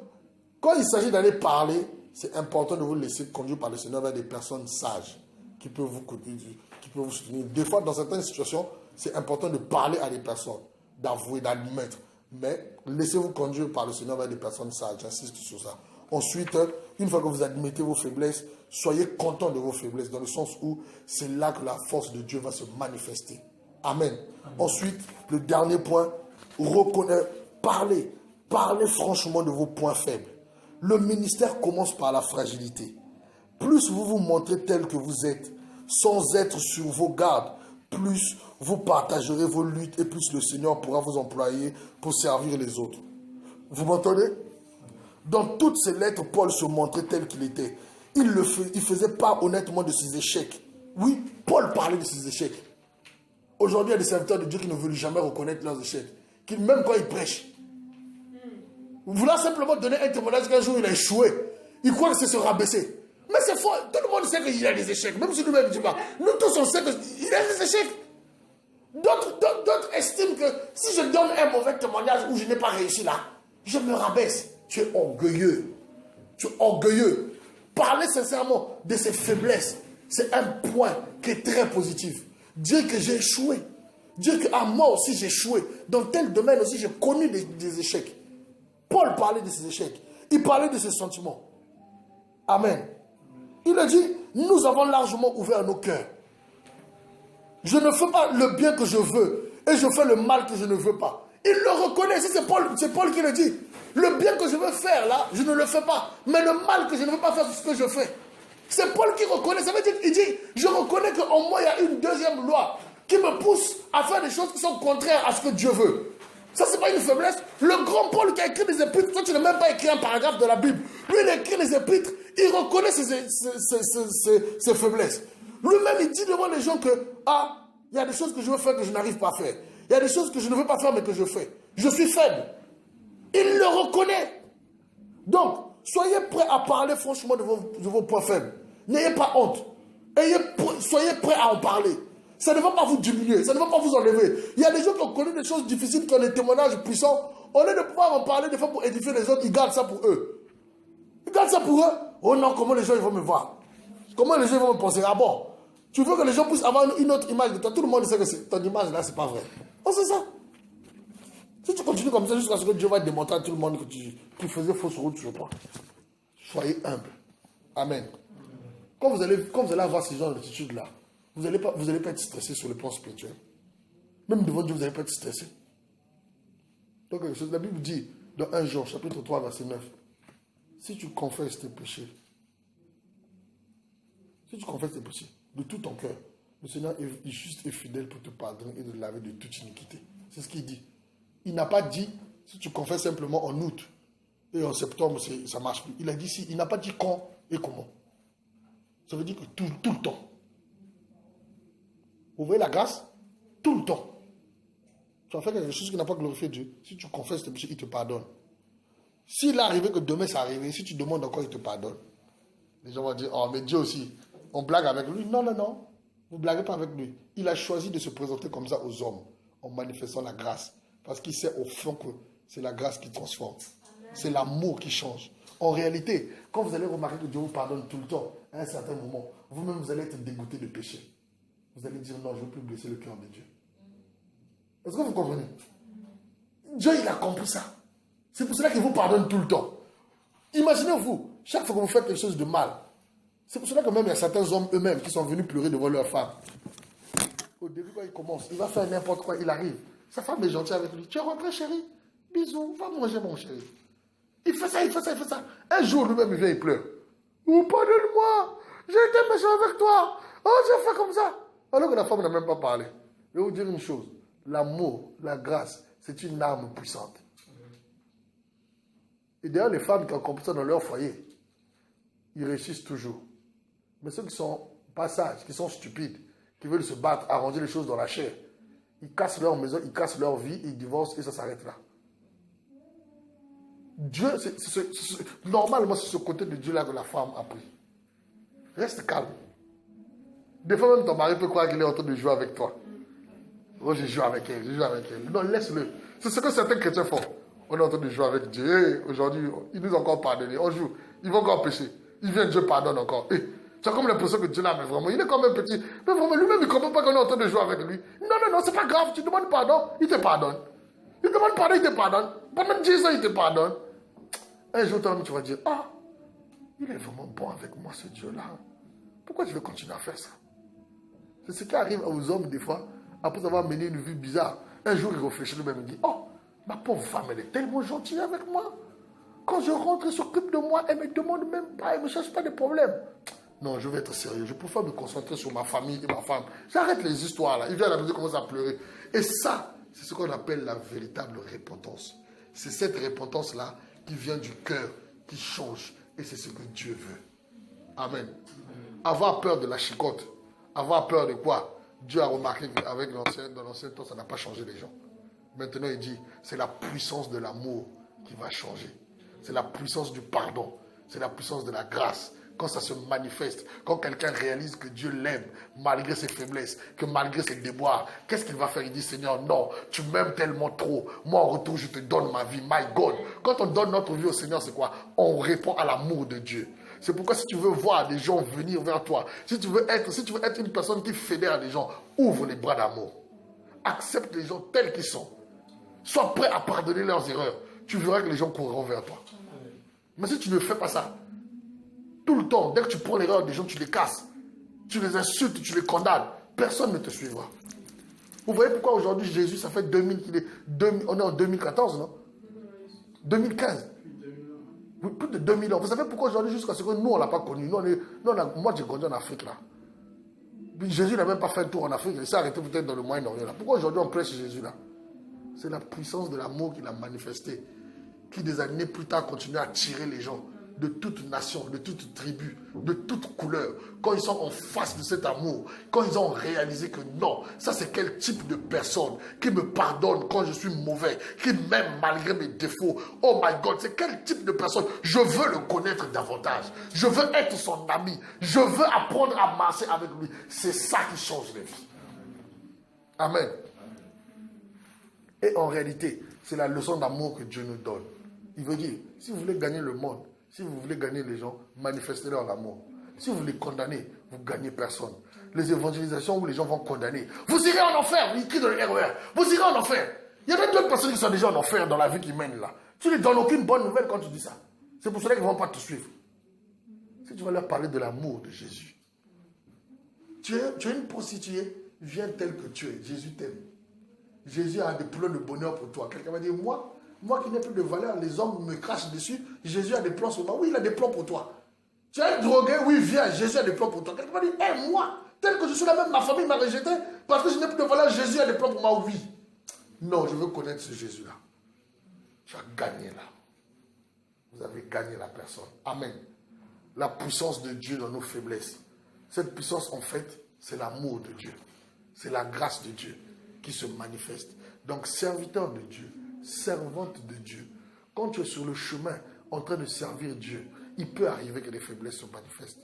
quand il s'agit d'aller parler, c'est important de vous laisser conduire par le Seigneur vers des personnes sages qui peuvent vous soutenir. Des fois, dans certaines situations, c'est important de parler à des personnes, d'avouer, d'admettre. Mais laissez-vous conduire par le Seigneur vers des personnes sages. J'insiste sur ça. Ensuite, une fois que vous admettez vos faiblesses, soyez content de vos faiblesses, dans le sens où c'est là que la force de Dieu va se manifester. Amen. Amen. Ensuite, le dernier point, parlez franchement de vos points faibles. Le ministère commence par la fragilité. Plus vous vous montrez tel que vous êtes, sans être sur vos gardes, plus vous partagerez vos luttes et plus le Seigneur pourra vous employer pour servir les autres. Vous m'entendez? Dans toutes ces lettres, Paul se montrait tel qu'il était. Il faisait part honnêtement de ses échecs. Oui, Paul parlait de ses échecs. Aujourd'hui, il y a des serviteurs de Dieu qui ne veulent jamais reconnaître leurs échecs. Même quand ils prêchent. Vouloir simplement donner un témoignage qu'un jour il a échoué. Il croit que c'est se rabaisser. Mais c'est faux. Tout le monde sait qu'il a des échecs. Même si lui-même ne dit pas. Nous tous, on sait qu'il a des échecs. D'autres estiment que si je donne un mauvais témoignage où je n'ai pas réussi là, je me rabaisse. Tu es orgueilleux. Tu es orgueilleux. Parler sincèrement de ses faiblesses, c'est un point qui est très positif. Dire que j'ai échoué. Dire que moi aussi j'ai échoué. Dans tel domaine aussi, j'ai connu des échecs. Paul parlait de ses échecs. Il parlait de ses sentiments. Amen. Il a dit, nous avons largement ouvert nos cœurs. Je ne fais pas le bien que je veux et je fais le mal que je ne veux pas. Il le reconnaît, c'est Paul qui le dit. Le bien que je veux faire là, je ne le fais pas. Mais le mal que je ne veux pas faire, c'est ce que je fais. C'est Paul qui reconnaît. Ça veut dire qu'il dit, je reconnais qu'en moi, il y a une deuxième loi qui me pousse à faire des choses qui sont contraires à ce que Dieu veut. Ça, c'est pas une faiblesse. Le grand Paul qui a écrit des épîtres, toi, tu n'as même pas écrit un paragraphe de la Bible. Lui, il a écrit les épîtres. Il reconnaît ses faiblesses. Lui-même, il dit devant les gens que, il y a des choses que je veux faire que je n'arrive pas à faire. Il y a des choses que je ne veux pas faire mais que je fais. Je suis faible. Il le reconnaît. Donc, soyez prêts à parler franchement de vos points faibles. N'ayez pas honte. Soyez prêts à en parler. Ça ne va pas vous diminuer, ça ne va pas vous enlever. Il y a des gens qui ont connu des choses difficiles, qui ont des témoignages puissants. Au lieu de pouvoir en parler des fois pour édifier les autres, ils gardent ça pour eux. Ils gardent ça pour eux. Oh non, comment les gens ils vont me voir? Comment les gens vont me penser? Ah bon? Tu veux que les gens puissent avoir une autre image de toi? Tout le monde sait que ton image là, c'est pas vrai. Oh, c'est ça. Si tu continues comme ça jusqu'à ce que Dieu va démontrer à tout le monde que tu faisais fausse route sur toi. Soyez humble. Amen. Quand vous allez avoir ce genre d'attitude-là, vous n'allez pas être stressé sur le plan spirituel. Même devant Dieu, vous n'allez pas être stressé. Donc, la Bible dit, dans 1 Jean, chapitre 3, verset 9, si tu confesses tes péchés, de tout ton cœur, le Seigneur est juste et fidèle pour te pardonner et te laver de toute iniquité. C'est ce qu'il dit. Il n'a pas dit, si tu confesses simplement en août et en septembre, ça ne marche plus. Il a dit, il n'a pas dit quand et comment. Ça veut dire que tout le temps. Vous voyez la grâce? Tout le temps. Tu as fait quelque chose qui n'a pas glorifié Dieu. Si tu confesses tes péchés, il te pardonne. S'il est arrivé que demain ça arrive, si tu demandes encore, il te pardonne. Les gens vont dire, oh mais Dieu aussi, on blague avec lui. Non. Vous ne blaguez pas avec lui. Il a choisi de se présenter comme ça aux hommes, en manifestant la grâce. Parce qu'il sait au fond que c'est la grâce qui transforme. C'est l'amour qui change. En réalité, quand vous allez remarquer que Dieu vous pardonne tout le temps, à un certain moment, vous-même vous allez être dégoûté de péché. Vous allez dire non, je ne veux plus blesser le cœur de Dieu. Est-ce que vous comprenez? Dieu, il a compris ça. C'est pour cela qu'il vous pardonne tout le temps. Imaginez-vous, chaque fois que vous faites quelque chose de mal, c'est pour cela que même il y a certains hommes eux-mêmes qui sont venus pleurer devant leur femme. Au début, quand il commence, il va faire n'importe quoi, il arrive. Sa femme est gentille avec lui. Tu es rentré, chérie? Bisous, va manger, mon chéri. Il fait ça. Un jour, lui-même, il vient, il pleure. Oh, pardonne-moi, j'ai été méchant avec toi. Oh, j'ai fait comme ça. Alors que la femme n'a même pas parlé. Je vais vous dire une chose. L'amour, la grâce, c'est une arme puissante. Et d'ailleurs, les femmes qui ont compris ça dans leur foyer, ils réussissent toujours. Mais ceux qui sont pas sages, qui sont stupides, qui veulent se battre, arranger les choses dans la chair, ils cassent leur maison, ils cassent leur vie, ils divorcent et ça s'arrête là. Dieu, normalement, c'est ce côté de Dieu-là que la femme a pris. Reste calme. Des fois, même ton mari peut croire qu'il est en train de jouer avec toi. Oh, je joue avec elle. Non, laisse-le. C'est ce que certains chrétiens font. On est en train de jouer avec Dieu. Aujourd'hui, il nous a encore pardonné. On joue. Il va encore pécher. Il vient, Dieu pardonne encore. Tu as comme l'impression que Dieu là, mais vraiment, il est quand même petit. Mais vraiment, lui-même, il ne comprend pas qu'on est en train de jouer avec lui. Non, c'est pas grave. Tu demandes pardon, il te pardonne. Il demande pardon, il te pardonne. Pendant 10 ans, il te pardonne. Un jour, tu vas dire, il est vraiment bon avec moi, ce Dieu-là. Pourquoi je vais continuer à faire ça? C'est ce qui arrive aux hommes, des fois, après avoir mené une vie bizarre. Un jour, il réfléchit lui-même, il dit, ma pauvre femme, elle est tellement gentille avec moi. Quand je rentre, elle s'occupe de moi, elle ne me demande même pas, elle ne me cherche pas de problème. Non, je vais être sérieux, je préfère me concentrer sur ma famille et ma femme. J'arrête les histoires là, il vient à la maison, il commence à pleurer. Et ça, c'est ce qu'on appelle la véritable repentance. C'est cette repentance-là qui vient du cœur, qui change. Et c'est ce que Dieu veut. Amen. Avoir peur de la chicotte, avoir peur de quoi? Dieu a remarqué qu'avec dans l'ancien temps, ça n'a pas changé les gens. Maintenant, il dit, c'est la puissance de l'amour qui va changer. C'est la puissance du pardon. C'est la puissance de la grâce. Quand ça se manifeste, quand quelqu'un réalise que Dieu l'aime, malgré ses faiblesses, que malgré ses déboires, qu'est-ce qu'il va faire? Il dit, Seigneur, non, tu m'aimes tellement trop. Moi, en retour, je te donne ma vie. My God. Quand on donne notre vie au Seigneur, c'est quoi? On répond à l'amour de Dieu. C'est pourquoi si tu veux voir des gens venir vers toi, si tu veux être une personne qui fédère les gens, ouvre les bras d'amour. Accepte les gens tels qu'ils sont. Sois prêt à pardonner leurs erreurs. Tu verras que les gens courront vers toi. Mais si tu ne fais pas ça, tout le temps, dès que tu prends l'erreur des gens, tu les casses. Tu les insultes, tu les condamnes. personne ne te suivra. Vous voyez pourquoi aujourd'hui Jésus, ça fait 2000 qu'il est... on est en 2014, non? 2015. Oui, plus de 2000 ans. Vous savez pourquoi aujourd'hui, jusqu'à ce que nous, on ne l'a pas connu. Moi, j'ai grandi en Afrique, là. Puis Jésus n'a même pas fait un tour en Afrique. Il s'est arrêté peut-être dans le Moyen-Orient, là. Pourquoi aujourd'hui on prêche Jésus, là? C'est la puissance de l'amour qu'il a manifesté, qui des années plus tard continue à attirer les gens de toute nation, de toute tribu, de toute couleur. Quand ils sont en face de cet amour, quand ils ont réalisé que non, ça c'est quel type de personne qui me pardonne quand je suis mauvais, qui m'aime malgré mes défauts. Oh my God, c'est quel type de personne? Je veux le connaître davantage. Je veux être son ami. Je veux apprendre à marcher avec lui. C'est ça qui change les vies. Amen. Et en réalité, c'est la leçon d'amour que Dieu nous donne. Il veut dire, si vous voulez gagner le monde, si vous voulez gagner les gens, manifestez leur amour. Si vous les condamnez, vous ne gagnez personne. Les évangélisations où les gens vont condamner, vous irez en enfer, ils crient dans le RER, vous irez en enfer. Il y a d'autres personnes qui sont déjà en enfer dans la vie qu'ils mènent là. Tu ne leur donnes aucune bonne nouvelle quand tu dis ça. C'est pour cela qu'ils ne vont pas te suivre. Si tu vas leur parler de l'amour de Jésus, tu es une prostituée, viens tel que tu es, Jésus t'aime. Jésus a des plans de bonheur pour toi. Quelqu'un va dire, moi qui n'ai plus de valeur, les hommes me crachent dessus, Jésus a des plans sur moi. Oui, il a des plans pour toi. Tu es drogué, oui, viens, Jésus a des plans pour toi. Quelqu'un va dire, moi, tel que je suis là, même ma famille m'a rejeté, parce que je n'ai plus de valeur, Jésus a des plans pour moi, oui. Non, je veux connaître ce Jésus-là. Tu as gagné là. Vous avez gagné la personne. Amen. La puissance de Dieu dans nos faiblesses. Cette puissance, en fait, c'est l'amour de Dieu. C'est la grâce de Dieu qui se manifeste. Donc, serviteur de Dieu, servante de Dieu, quand tu es sur le chemin en train de servir Dieu, il peut arriver que les faiblesses se manifestent.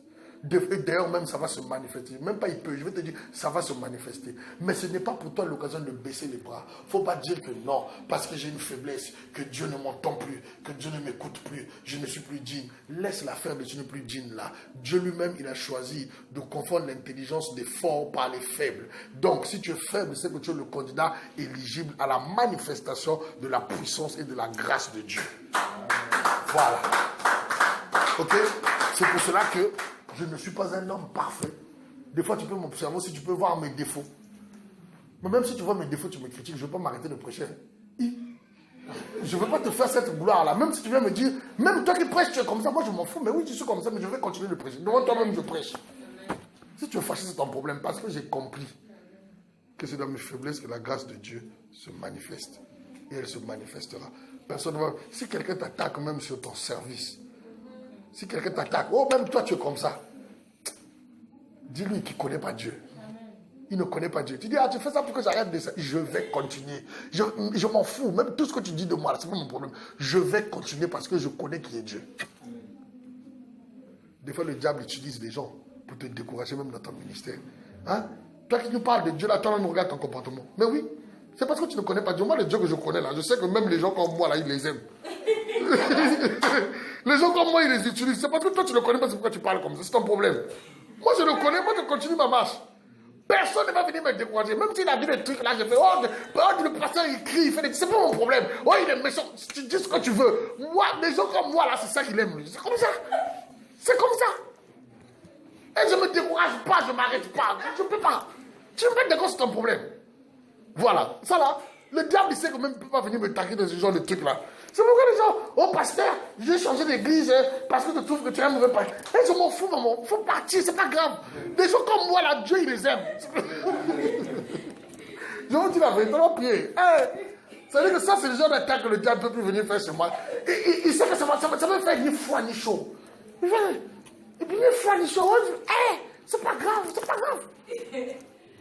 D'ailleurs, même ça va se manifester. Même pas il peut, je vais te dire, ça va se manifester. Mais ce n'est pas pour toi l'occasion de baisser les bras. Il ne faut pas dire que non, parce que j'ai une faiblesse, que Dieu ne m'entend plus, que Dieu ne m'écoute plus, je ne suis plus digne. Laisse l'affaire de tu n'es plus digne là. Dieu lui-même, il a choisi de confondre l'intelligence des forts par les faibles. Donc, si tu es faible, c'est que tu es le candidat éligible à la manifestation de la puissance et de la grâce de Dieu. Voilà. Ok? C'est pour cela que je ne suis pas un homme parfait. Des fois, tu peux m'observer si tu peux voir mes défauts. Mais même si tu vois mes défauts, tu me critiques, je ne veux pas m'arrêter de prêcher. Je ne veux pas te faire cette gloire-là. Même si tu viens me dire, même toi qui prêches, tu es comme ça. Moi, je m'en fous. Mais oui, tu suis comme ça, mais je vais continuer de prêcher. Devant toi-même, je prêche. Si tu es fâché, c'est ton problème. Parce que j'ai compris que c'est dans mes faiblesses que la grâce de Dieu se manifeste. Et elle se manifestera. Personne ne va... Si quelqu'un t'attaque même sur ton service, si quelqu'un t'attaque, oh, même toi, tu es comme ça. Dis-lui qu'il ne connaît pas Dieu. Il ne connaît pas Dieu. Tu dis, tu fais ça pour que j'arrête de ça. Je vais continuer. Je m'en fous. Même tout ce que tu dis de moi, ce n'est pas mon problème. Je vais continuer parce que je connais qui est Dieu. Des fois, le diable utilise les gens pour te décourager, même dans ton ministère. Hein? Toi qui nous parles de Dieu, là, toi-même, regarde ton comportement. Mais oui, c'est parce que tu ne connais pas Dieu. Moi, le Dieu que je connais, là, je sais que même les gens comme moi, là, ils les aiment. Les gens comme moi, ils les utilisent. C'est parce que toi, tu ne le connais pas, c'est pourquoi tu parles comme ça. C'est ton problème. Moi, je le connais, moi, je continue ma marche. Personne ne va venir me décourager. Même s'il a vu des trucs là, je fais, le pasteur, il crie, il fait des... C'est pas mon problème. Oh, il est méchant. Tu dis ce que tu veux. Moi, les gens comme moi, là, c'est ça qu'il aime. C'est comme ça. C'est comme ça. Et je ne me décourage pas, je ne m'arrête pas. Je ne peux pas. Tu me mets d'accord, c'est ton problème. Voilà. Ça, là, le diable, il sait que même il ne peut pas venir me taquer dans ce genre de trucs-là. C'est pourquoi les gens, oh pasteur, j'ai changé d'église parce que tu trouves que tu es un mauvais pasteur. Et je m'en fous, maman. Il faut partir, c'est pas grave. Des gens comme moi, là, Dieu, il les aime. Je vous dis la vérité, on va prier. Ça veut dire que ça, c'est le genre d'attaque que le diable ne peut plus venir faire chez moi. Il sait que ça va faire ni froid ni chaud. Il vient, et puis ni froid ni chaud. C'est pas grave, c'est pas grave.